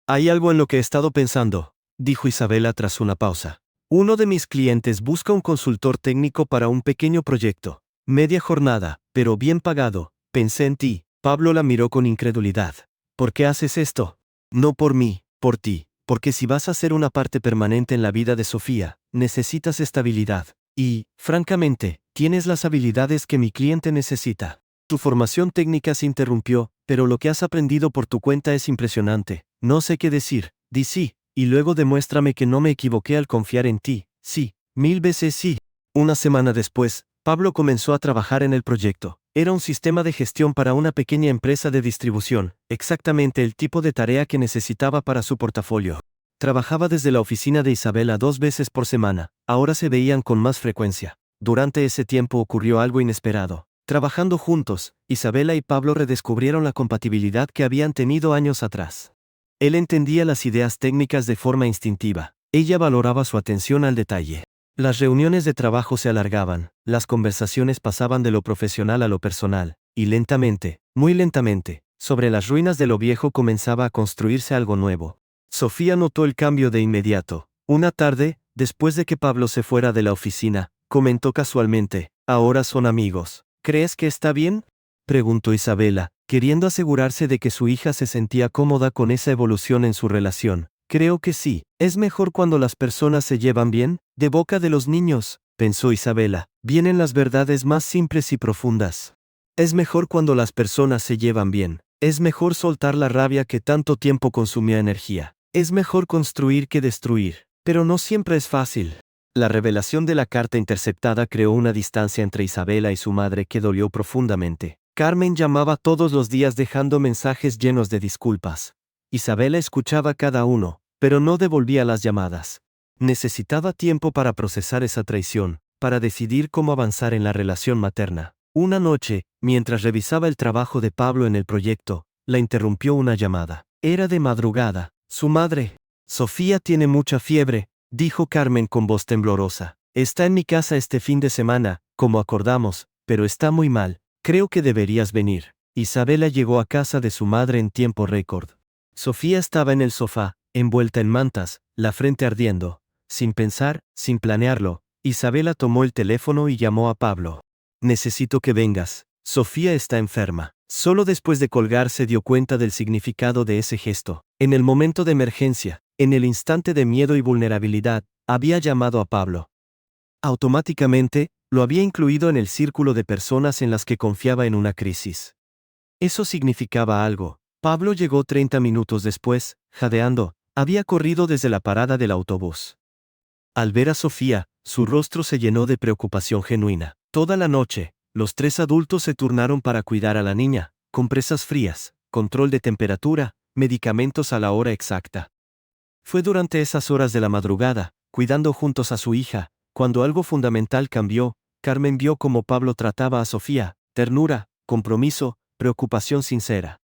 Hay algo en lo que he estado pensando, dijo Isabela tras una pausa. Uno de mis clientes busca un consultor técnico para un pequeño proyecto. Media jornada, pero bien pagado. Pensé en ti. Pablo la miró con incredulidad. ¿Por qué haces esto? No por mí, por ti. Porque si vas a ser una parte permanente en la vida de Sofía, necesitas estabilidad. Y, francamente, tienes las habilidades que mi cliente necesita. Tu formación técnica se interrumpió, pero lo que has aprendido por tu cuenta es impresionante. No sé qué decir. Di sí, y luego demuéstrame que no me equivoqué al confiar en ti. Sí, 1000 veces sí. Una semana después, Pablo comenzó a trabajar en el proyecto. Era un sistema de gestión para una pequeña empresa de distribución, exactamente el tipo de tarea que necesitaba para su portafolio. Trabajaba desde la oficina de Isabela 2 veces por semana, ahora se veían con más frecuencia. Durante ese tiempo ocurrió algo inesperado. Trabajando juntos, Isabela y Pablo redescubrieron la compatibilidad que habían tenido años atrás. Él entendía las ideas técnicas de forma instintiva. Ella valoraba su atención al detalle. Las reuniones de trabajo se alargaban, las conversaciones pasaban de lo profesional a lo personal, y lentamente, muy lentamente, sobre las ruinas de lo viejo comenzaba a construirse algo nuevo. Sofía notó el cambio de inmediato. Una tarde, después de que Pablo se fuera de la oficina, comentó casualmente, «¿Ahora son amigos? ¿Crees que está bien?», preguntó Isabela, queriendo asegurarse de que su hija se sentía cómoda con esa evolución en su relación. «Creo que sí. Es mejor cuando las personas se llevan bien». «De boca de los niños», pensó Isabela, «vienen las verdades más simples y profundas. Es mejor cuando las personas se llevan bien. Es mejor soltar la rabia que tanto tiempo consumía energía. Es mejor construir que destruir. Pero no siempre es fácil». La revelación de la carta interceptada creó una distancia entre Isabela y su madre que dolió profundamente. Carmen llamaba todos los días dejando mensajes llenos de disculpas. Isabela escuchaba cada uno, pero no devolvía las llamadas. Necesitaba tiempo para procesar esa traición, para decidir cómo avanzar en la relación materna. Una noche, mientras revisaba el trabajo de Pablo en el proyecto, la interrumpió una llamada. Era de madrugada. Su madre. «Sofía tiene mucha fiebre», dijo Carmen con voz temblorosa. «Está en mi casa este fin de semana, como acordamos, pero está muy mal. Creo que deberías venir». Isabela llegó a casa de su madre en tiempo récord. Sofía estaba en el sofá, envuelta en mantas, la frente ardiendo. Sin pensar, sin planearlo, Isabela tomó el teléfono y llamó a Pablo. «Necesito que vengas. Sofía está enferma». Solo después de colgar se dio cuenta del significado de ese gesto. En el momento de emergencia, en el instante de miedo y vulnerabilidad, había llamado a Pablo. Automáticamente, lo había incluido en el círculo de personas en las que confiaba en una crisis. Eso significaba algo. Pablo llegó 30 minutos después, jadeando, había corrido desde la parada del autobús. Al ver a Sofía, su rostro se llenó de preocupación genuina. Toda la noche, los 3 adultos se turnaron para cuidar a la niña, compresas frías, control de temperatura, medicamentos a la hora exacta. Fue durante esas horas de la madrugada, cuidando juntos a su hija, cuando algo fundamental cambió. Carmen vio cómo Pablo trataba a Sofía, ternura, compromiso, preocupación sincera.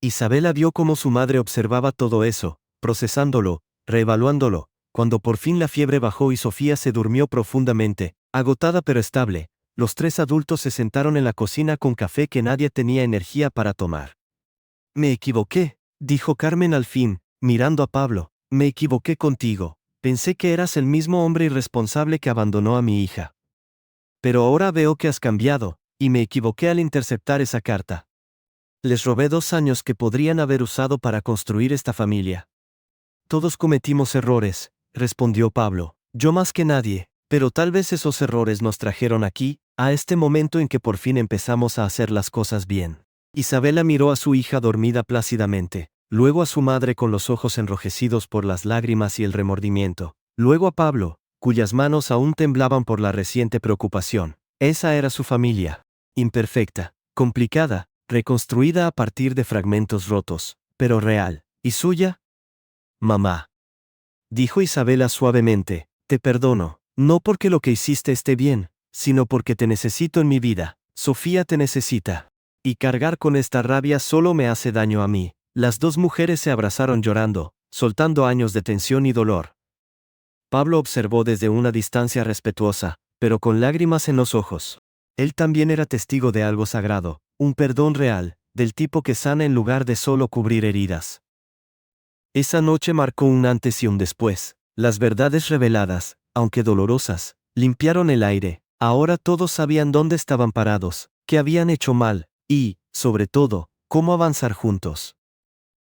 Isabela vio cómo su madre observaba todo eso, procesándolo, reevaluándolo. Cuando por fin la fiebre bajó y Sofía se durmió profundamente, agotada pero estable, los 3 adultos se sentaron en la cocina con café que nadie tenía energía para tomar. «Me equivoqué», dijo Carmen al fin, mirando a Pablo. «Me equivoqué contigo. Pensé que eras el mismo hombre irresponsable que abandonó a mi hija. Pero ahora veo que has cambiado, y me equivoqué al interceptar esa carta. Les robé 2 años que podrían haber usado para construir esta familia». «Todos cometimos errores», respondió Pablo. «Yo más que nadie, pero tal vez esos errores nos trajeron aquí, a este momento en que por fin empezamos a hacer las cosas bien». Isabela miró a su hija dormida plácidamente, luego a su madre con los ojos enrojecidos por las lágrimas y el remordimiento, luego a Pablo, cuyas manos aún temblaban por la reciente preocupación. Esa era su familia. Imperfecta, complicada, reconstruida a partir de fragmentos rotos, pero real. ¿Y suya? «Mamá», dijo Isabela suavemente, «te perdono, no porque lo que hiciste esté bien, sino porque te necesito en mi vida. Sofía te necesita. Y cargar con esta rabia solo me hace daño a mí». Las 2 mujeres se abrazaron llorando, soltando años de tensión y dolor. Pablo observó desde una distancia respetuosa, pero con lágrimas en los ojos. Él también era testigo de algo sagrado, un perdón real, del tipo que sana en lugar de solo cubrir heridas. Esa noche marcó un antes y un después. Las verdades reveladas, aunque dolorosas, limpiaron el aire. Ahora todos sabían dónde estaban parados, qué habían hecho mal, y, sobre todo, cómo avanzar juntos.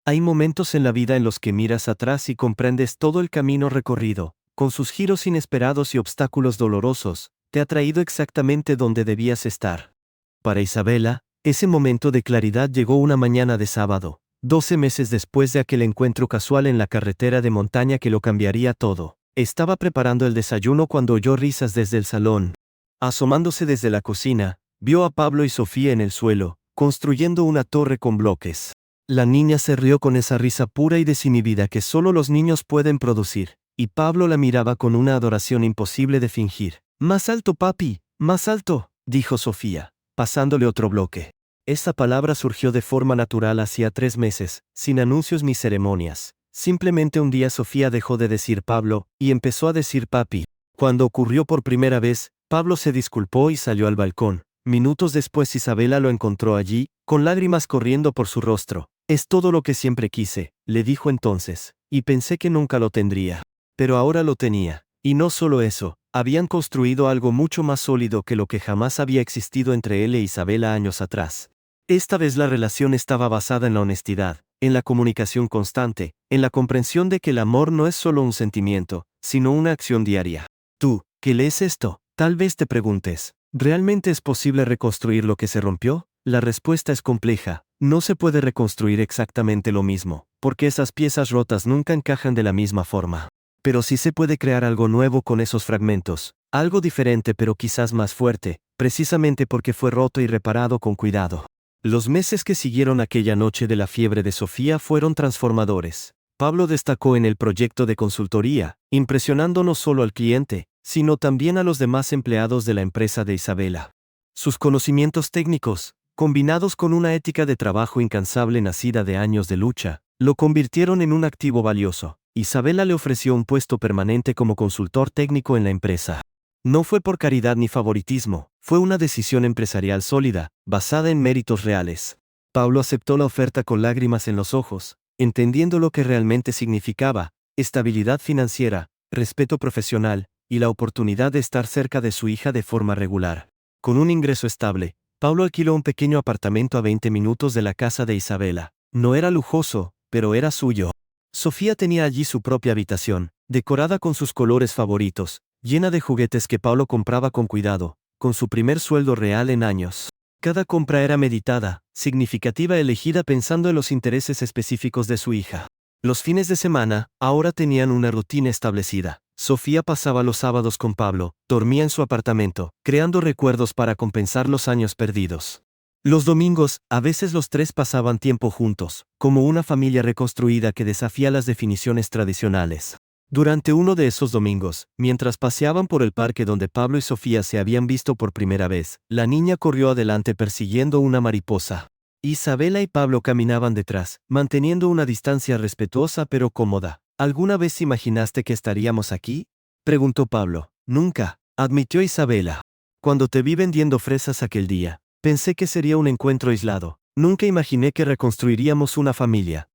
Hay momentos en la vida en los que miras atrás y comprendes todo el camino recorrido, con sus giros inesperados y obstáculos dolorosos, te ha traído exactamente donde debías estar. Para Isabela, ese momento de claridad llegó una mañana de sábado, 12 meses después de aquel encuentro casual en la carretera de montaña que lo cambiaría todo. Estaba preparando el desayuno cuando oyó risas desde el salón. Asomándose desde la cocina, vio a Pablo y Sofía en el suelo, construyendo una torre con bloques. La niña se rió con esa risa pura y desinhibida que solo los niños pueden producir, y Pablo la miraba con una adoración imposible de fingir. «Más alto, papi, más alto», dijo Sofía, pasándole otro bloque. Esta palabra surgió de forma natural hacía 3 meses, sin anuncios ni ceremonias. Simplemente un día Sofía dejó de decir Pablo, y empezó a decir papi. Cuando ocurrió por primera vez, Pablo se disculpó y salió al balcón. Minutos después Isabela lo encontró allí, con lágrimas corriendo por su rostro. «Es todo lo que siempre quise», le dijo entonces, y pensé que nunca lo tendría. Pero ahora lo tenía. Y no solo eso, habían construido algo mucho más sólido que lo que jamás había existido entre él e Isabela años atrás. Esta vez la relación estaba basada en la honestidad, en la comunicación constante, en la comprensión de que el amor no es solo un sentimiento, sino una acción diaria. Tú, que lees esto, tal vez te preguntes, ¿realmente es posible reconstruir lo que se rompió? La respuesta es compleja. No se puede reconstruir exactamente lo mismo, porque esas piezas rotas nunca encajan de la misma forma. Pero sí se puede crear algo nuevo con esos fragmentos, algo diferente pero quizás más fuerte, precisamente porque fue roto y reparado con cuidado. Los meses que siguieron aquella noche de la fiebre de Sofía fueron transformadores. Pablo destacó en el proyecto de consultoría, impresionando no solo al cliente, sino también a los demás empleados de la empresa de Isabela. Sus conocimientos técnicos, combinados con una ética de trabajo incansable nacida de años de lucha, lo convirtieron en un activo valioso. Isabela le ofreció un puesto permanente como consultor técnico en la empresa. No fue por caridad ni favoritismo, fue una decisión empresarial sólida, basada en méritos reales. Pablo aceptó la oferta con lágrimas en los ojos, entendiendo lo que realmente significaba: estabilidad financiera, respeto profesional, y la oportunidad de estar cerca de su hija de forma regular. Con un ingreso estable, Pablo alquiló un pequeño apartamento a 20 minutos de la casa de Isabela. No era lujoso, pero era suyo. Sofía tenía allí su propia habitación, decorada con sus colores favoritos, llena de juguetes que Pablo compraba con cuidado, con su primer sueldo real en años. Cada compra era meditada, significativa, elegida pensando en los intereses específicos de su hija. Los fines de semana, ahora tenían una rutina establecida. Sofía pasaba los sábados con Pablo, dormía en su apartamento, creando recuerdos para compensar los años perdidos. Los domingos, a veces los tres pasaban tiempo juntos, como una familia reconstruida que desafía las definiciones tradicionales. Durante uno de esos domingos, mientras paseaban por el parque donde Pablo y Sofía se habían visto por primera vez, la niña corrió adelante persiguiendo una mariposa. Isabela y Pablo caminaban detrás, manteniendo una distancia respetuosa pero cómoda. ¿Alguna vez imaginaste que estaríamos aquí?, preguntó Pablo. Nunca, admitió Isabela. Cuando te vi vendiendo fresas aquel día, pensé que sería un encuentro aislado. Nunca imaginé que reconstruiríamos una familia.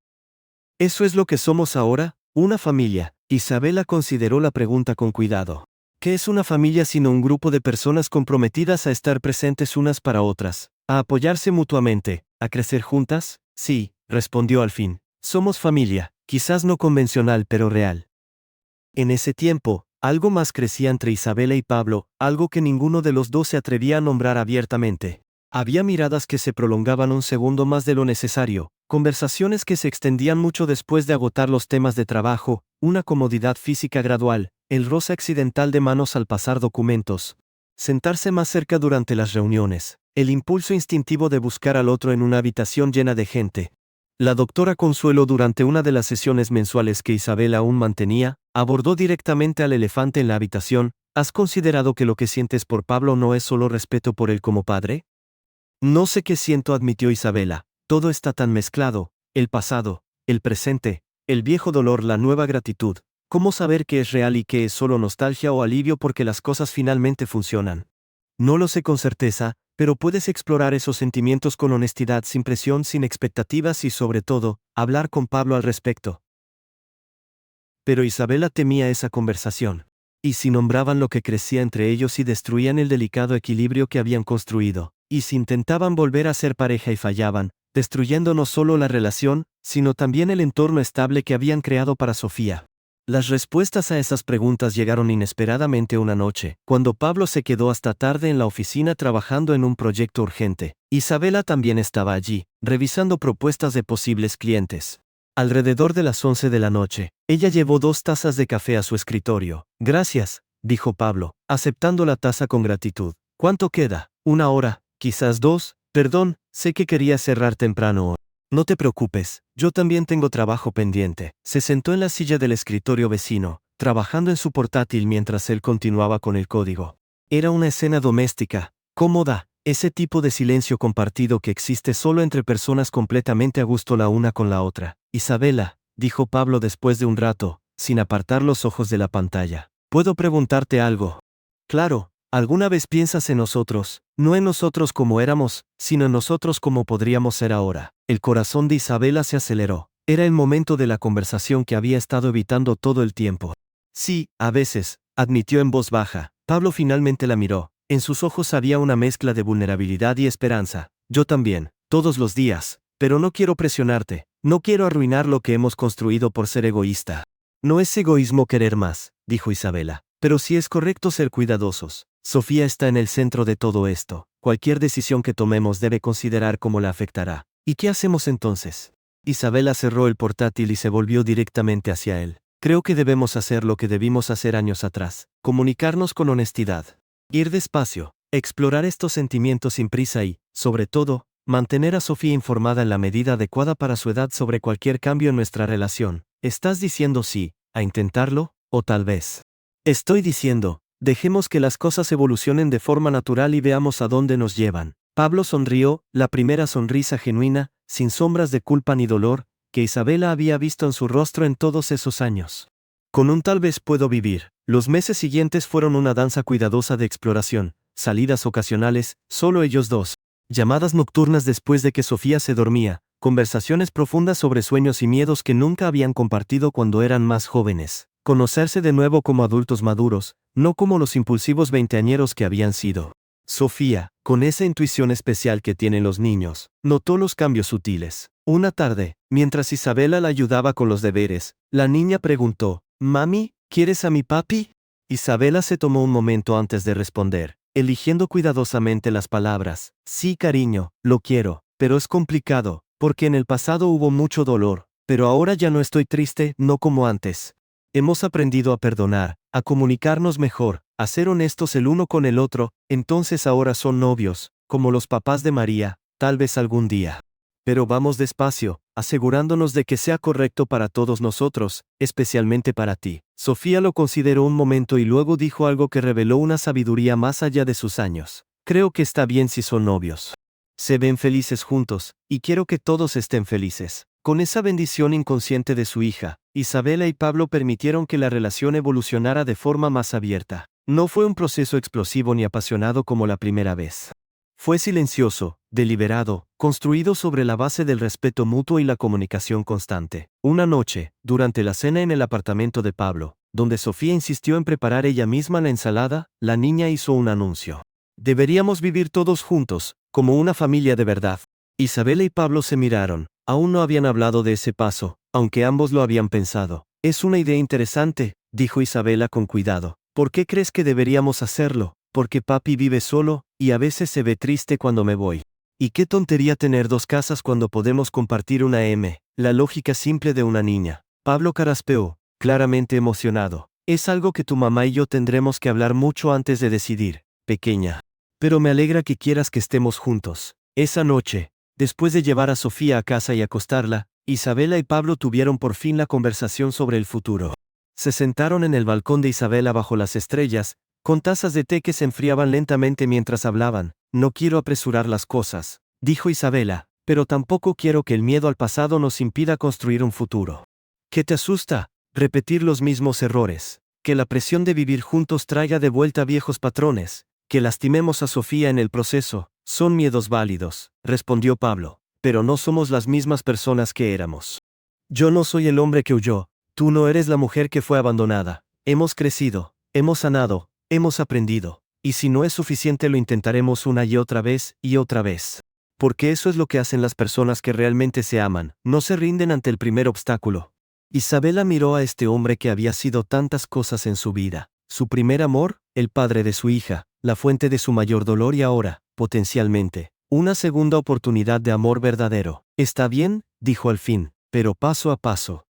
¿Eso es lo que somos ahora? ¿Una familia? Isabela consideró la pregunta con cuidado. ¿Qué es una familia sino un grupo de personas comprometidas a estar presentes unas para otras, a apoyarse mutuamente, a crecer juntas? Sí, respondió al fin. Somos familia, quizás no convencional pero real. En ese tiempo, algo más crecía entre Isabela y Pablo, algo que ninguno de los dos se atrevía a nombrar abiertamente. Había miradas que se prolongaban un segundo más de lo necesario, conversaciones que se extendían mucho después de agotar los temas de trabajo, una comodidad física gradual, el roce accidental de manos al pasar documentos, sentarse más cerca durante las reuniones, el impulso instintivo de buscar al otro en una habitación llena de gente. La doctora Consuelo, durante una de las sesiones mensuales que Isabel aún mantenía, abordó directamente al elefante en la habitación. ¿Has considerado que lo que sientes por Pablo no es solo respeto por él como padre? No sé qué siento, admitió Isabela. Todo está tan mezclado, el pasado, el presente, el viejo dolor, la nueva gratitud. ¿Cómo saber qué es real y qué es solo nostalgia o alivio porque las cosas finalmente funcionan? No lo sé con certeza, pero puedes explorar esos sentimientos con honestidad, sin presión, sin expectativas y sobre todo, hablar con Pablo al respecto. Pero Isabela temía esa conversación. ¿Y si nombraban lo que crecía entre ellos y destruían el delicado equilibrio que habían construido? ¿Y si intentaban volver a ser pareja y fallaban, destruyendo no solo la relación, sino también el entorno estable que habían creado para Sofía? Las respuestas a esas preguntas llegaron inesperadamente una noche, cuando Pablo se quedó hasta tarde en la oficina trabajando en un proyecto urgente. Isabela también estaba allí, revisando propuestas de posibles clientes. Alrededor de las 11 de la noche, ella llevó 2 tazas de café a su escritorio. Gracias, dijo Pablo, aceptando la taza con gratitud. ¿Cuánto queda? 1 hora, quizás 2. Perdón, sé que quería cerrar temprano hoy. No te preocupes, yo también tengo trabajo pendiente. Se sentó en la silla del escritorio vecino, trabajando en su portátil mientras él continuaba con el código. Era una escena doméstica, cómoda, ese tipo de silencio compartido que existe solo entre personas completamente a gusto la una con la otra. Isabela, dijo Pablo después de un rato, sin apartar los ojos de la pantalla. ¿Puedo preguntarte algo? Claro. ¿Alguna vez piensas en nosotros, no en nosotros como éramos, sino en nosotros como podríamos ser ahora? El corazón de Isabela se aceleró. Era el momento de la conversación que había estado evitando todo el tiempo. Sí, a veces, admitió en voz baja. Pablo finalmente la miró. En sus ojos había una mezcla de vulnerabilidad y esperanza. Yo también, todos los días. Pero no quiero presionarte, no quiero arruinar lo que hemos construido por ser egoísta. No es egoísmo querer más, dijo Isabela. Pero sí es correcto ser cuidadosos. Sofía está en el centro de todo esto. Cualquier decisión que tomemos debe considerar cómo la afectará. ¿Y qué hacemos entonces? Isabela cerró el portátil y se volvió directamente hacia él. Creo que debemos hacer lo que debimos hacer años atrás. Comunicarnos con honestidad. Ir despacio. Explorar estos sentimientos sin prisa y, sobre todo, mantener a Sofía informada en la medida adecuada para su edad sobre cualquier cambio en nuestra relación. ¿Estás diciendo sí, a intentarlo, o tal vez? Estoy diciendo, dejemos que las cosas evolucionen de forma natural y veamos a dónde nos llevan. Pablo sonrió, la primera sonrisa genuina, sin sombras de culpa ni dolor, que Isabela había visto en su rostro en todos esos años. Con un tal vez puedo vivir. Los meses siguientes fueron una danza cuidadosa de exploración, salidas ocasionales, solo ellos dos. Llamadas nocturnas después de que Sofía se dormía, conversaciones profundas sobre sueños y miedos que nunca habían compartido cuando eran más jóvenes. Conocerse de nuevo como adultos maduros, no como los impulsivos veinteañeros que habían sido. Sofía, con esa intuición especial que tienen los niños, notó los cambios sutiles. Una tarde, mientras Isabela la ayudaba con los deberes, la niña preguntó, «Mami, ¿quieres a mi papi?» Isabela se tomó un momento antes de responder, eligiendo cuidadosamente las palabras. «Sí, cariño, lo quiero, pero es complicado, porque en el pasado hubo mucho dolor, pero ahora ya no estoy triste, no como antes. Hemos aprendido a perdonar, a comunicarnos mejor, a ser honestos el uno con el otro, entonces ahora son novios, como los papás de María, tal vez algún día. Pero vamos despacio, asegurándonos de que sea correcto para todos nosotros, especialmente para ti». Sofía lo consideró un momento y luego dijo algo que reveló una sabiduría más allá de sus años. «Creo que está bien si son novios. Se ven felices juntos, y quiero que todos estén felices». Con esa bendición inconsciente de su hija, Isabela y Pablo permitieron que la relación evolucionara de forma más abierta. No fue un proceso explosivo ni apasionado como la primera vez. Fue silencioso, deliberado, construido sobre la base del respeto mutuo y la comunicación constante. Una noche, durante la cena en el apartamento de Pablo, donde Sofía insistió en preparar ella misma la ensalada, la niña hizo un anuncio. «Deberíamos vivir todos juntos, como una familia de verdad». Isabela y Pablo se miraron. Aún no habían hablado de ese paso, aunque ambos lo habían pensado. «Es una idea interesante», dijo Isabela con cuidado. «¿Por qué crees que deberíamos hacerlo?» «Porque papi vive solo, y a veces se ve triste cuando me voy. ¿Y qué tontería tener 2 casas cuando podemos compartir una M?» La lógica simple de una niña. Pablo carraspeó, claramente emocionado. «Es algo que tu mamá y yo tendremos que hablar mucho antes de decidir, pequeña. Pero me alegra que quieras que estemos juntos». Esa noche, después de llevar a Sofía a casa y acostarla, Isabela y Pablo tuvieron por fin la conversación sobre el futuro. Se sentaron en el balcón de Isabela bajo las estrellas, con tazas de té que se enfriaban lentamente mientras hablaban. «No quiero apresurar las cosas», dijo Isabela, «pero tampoco quiero que el miedo al pasado nos impida construir un futuro. ¿Qué te asusta? Repetir los mismos errores. Que la presión de vivir juntos traiga de vuelta viejos patrones. Que lastimemos a Sofía en el proceso. Son miedos válidos», respondió Pablo, «pero no somos las mismas personas que éramos. Yo no soy el hombre que huyó, tú no eres la mujer que fue abandonada. Hemos crecido, hemos sanado, hemos aprendido, y si no es suficiente lo intentaremos una y otra vez, porque eso es lo que hacen las personas que realmente se aman, no se rinden ante el primer obstáculo. Isabela miró a este hombre que había sido tantas cosas en su vida. Su primer amor, el padre de su hija, la fuente de su mayor dolor y ahora, potencialmente, una segunda oportunidad de amor verdadero. Está bien, dijo al fin, pero paso a paso.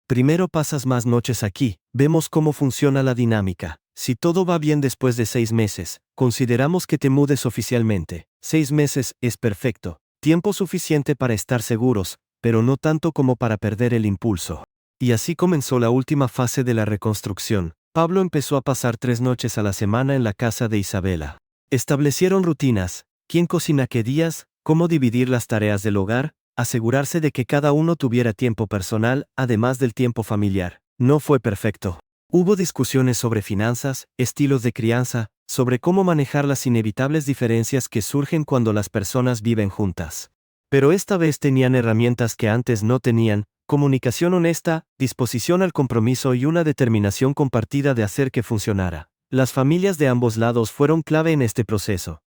Primero pasas más noches aquí, vemos cómo funciona la dinámica. Si todo va bien después de 6 meses, consideramos que te mudes oficialmente. 6 meses es perfecto, tiempo suficiente para estar seguros, pero no tanto como para perder el impulso. Y así comenzó la última fase de la reconstrucción. Pablo empezó a pasar 3 noches a la semana en la casa de Isabela. Establecieron rutinas: quién cocina qué días, cómo dividir las tareas del hogar, asegurarse de que cada uno tuviera tiempo personal, además del tiempo familiar. No fue perfecto. Hubo discusiones sobre finanzas, estilos de crianza, sobre cómo manejar las inevitables diferencias que surgen cuando las personas viven juntas. Pero esta vez tenían herramientas que antes no tenían: comunicación honesta, disposición al compromiso y una determinación compartida de hacer que funcionara. Las familias de ambos lados fueron clave en este proceso.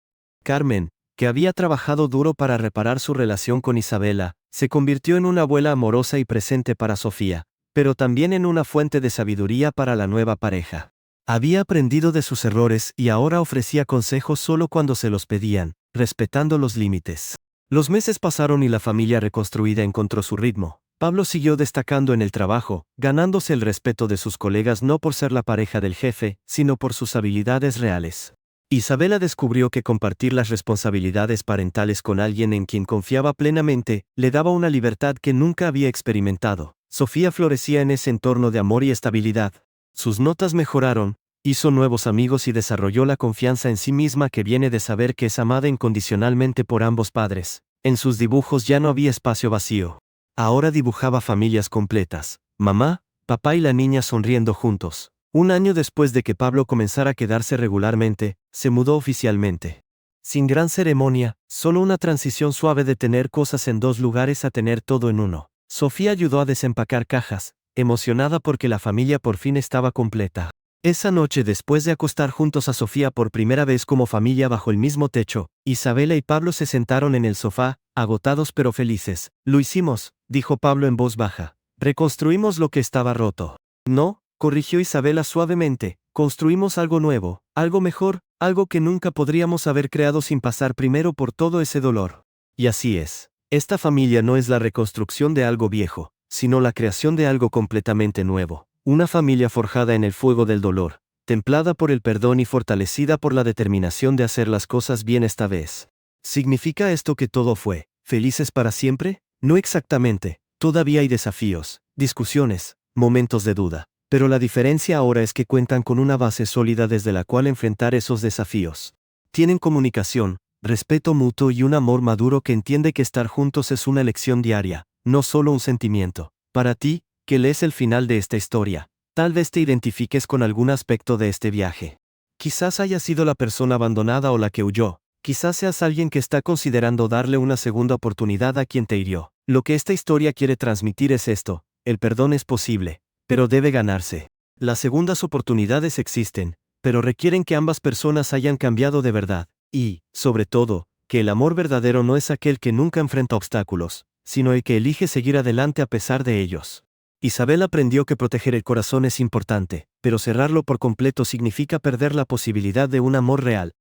Carmen, que había trabajado duro para reparar su relación con Isabela, se convirtió en una abuela amorosa y presente para Sofía, pero también en una fuente de sabiduría para la nueva pareja. Había aprendido de sus errores y ahora ofrecía consejos solo cuando se los pedían, respetando los límites. Los meses pasaron y la familia reconstruida encontró su ritmo. Pablo siguió destacando en el trabajo, ganándose el respeto de sus colegas no por ser la pareja del jefe, sino por sus habilidades reales. Isabela descubrió que compartir las responsabilidades parentales con alguien en quien confiaba plenamente, le daba una libertad que nunca había experimentado. Sofía florecía en ese entorno de amor y estabilidad. Sus notas mejoraron, hizo nuevos amigos y desarrolló la confianza en sí misma que viene de saber que es amada incondicionalmente por ambos padres. En sus dibujos ya no había espacio vacío. Ahora dibujaba familias completas: mamá, papá y la niña sonriendo juntos. Un año después de que Pablo comenzara a quedarse regularmente, se mudó oficialmente. Sin gran ceremonia, solo una transición suave de tener cosas en 2 lugares a tener todo en uno. Sofía ayudó a desempacar cajas, emocionada porque la familia por fin estaba completa. Esa noche, después de acostar juntos a Sofía por primera vez como familia bajo el mismo techo, Isabela y Pablo se sentaron en el sofá, agotados pero felices. Lo hicimos, dijo Pablo en voz baja. Reconstruimos lo que estaba roto. No, corrigió Isabela suavemente, construimos algo nuevo, algo mejor, algo que nunca podríamos haber creado sin pasar primero por todo ese dolor. Y así es. Esta familia no es la reconstrucción de algo viejo, sino la creación de algo completamente nuevo. Una familia forjada en el fuego del dolor, templada por el perdón y fortalecida por la determinación de hacer las cosas bien esta vez. ¿Significa esto que todo fue felices para siempre? No exactamente. Todavía hay desafíos, discusiones, momentos de duda. Pero la diferencia ahora es que cuentan con una base sólida desde la cual enfrentar esos desafíos. Tienen comunicación, respeto mutuo y un amor maduro que entiende que estar juntos es una elección diaria, no solo un sentimiento. Para ti, que lees el final de esta historia, tal vez te identifiques con algún aspecto de este viaje. Quizás hayas sido la persona abandonada o la que huyó. Quizás seas alguien que está considerando darle una segunda oportunidad a quien te hirió. Lo que esta historia quiere transmitir es esto: el perdón es posible, pero debe ganarse. Las segundas oportunidades existen, pero requieren que ambas personas hayan cambiado de verdad. Y, sobre todo, que el amor verdadero no es aquel que nunca enfrenta obstáculos, sino el que elige seguir adelante a pesar de ellos. Isabel aprendió que proteger el corazón es importante, pero cerrarlo por completo significa perder la posibilidad de un amor real.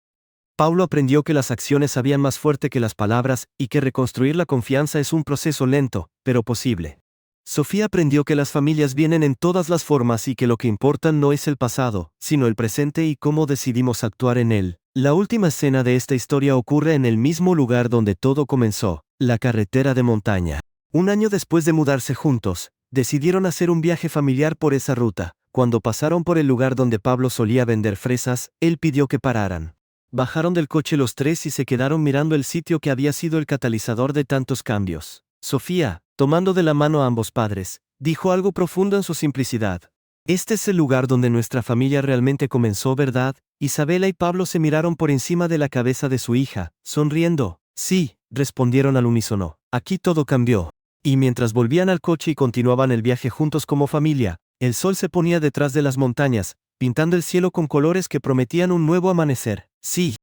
Pablo aprendió que las acciones sabían más fuerte que las palabras y que reconstruir la confianza es un proceso lento, pero posible. Sofía aprendió que las familias vienen en todas las formas y que lo que importa no es el pasado, sino el presente y cómo decidimos actuar en él. La última escena de esta historia ocurre en el mismo lugar donde todo comenzó, la carretera de montaña. Un año después de mudarse juntos, decidieron hacer un viaje familiar por esa ruta. Cuando pasaron por el lugar donde Pablo solía vender fresas, él pidió que pararan. Bajaron del coche los tres y se quedaron mirando el sitio que había sido el catalizador de tantos cambios. Sofía, tomando de la mano a ambos padres, dijo algo profundo en su simplicidad. Este es el lugar donde nuestra familia realmente comenzó, ¿verdad? Isabela y Pablo se miraron por encima de la cabeza de su hija, sonriendo. Sí, respondieron al unísono. Aquí todo cambió. Y mientras volvían al coche y continuaban el viaje juntos como familia, el sol se ponía detrás de las montañas, pintando el cielo con colores que prometían un nuevo amanecer. Sí,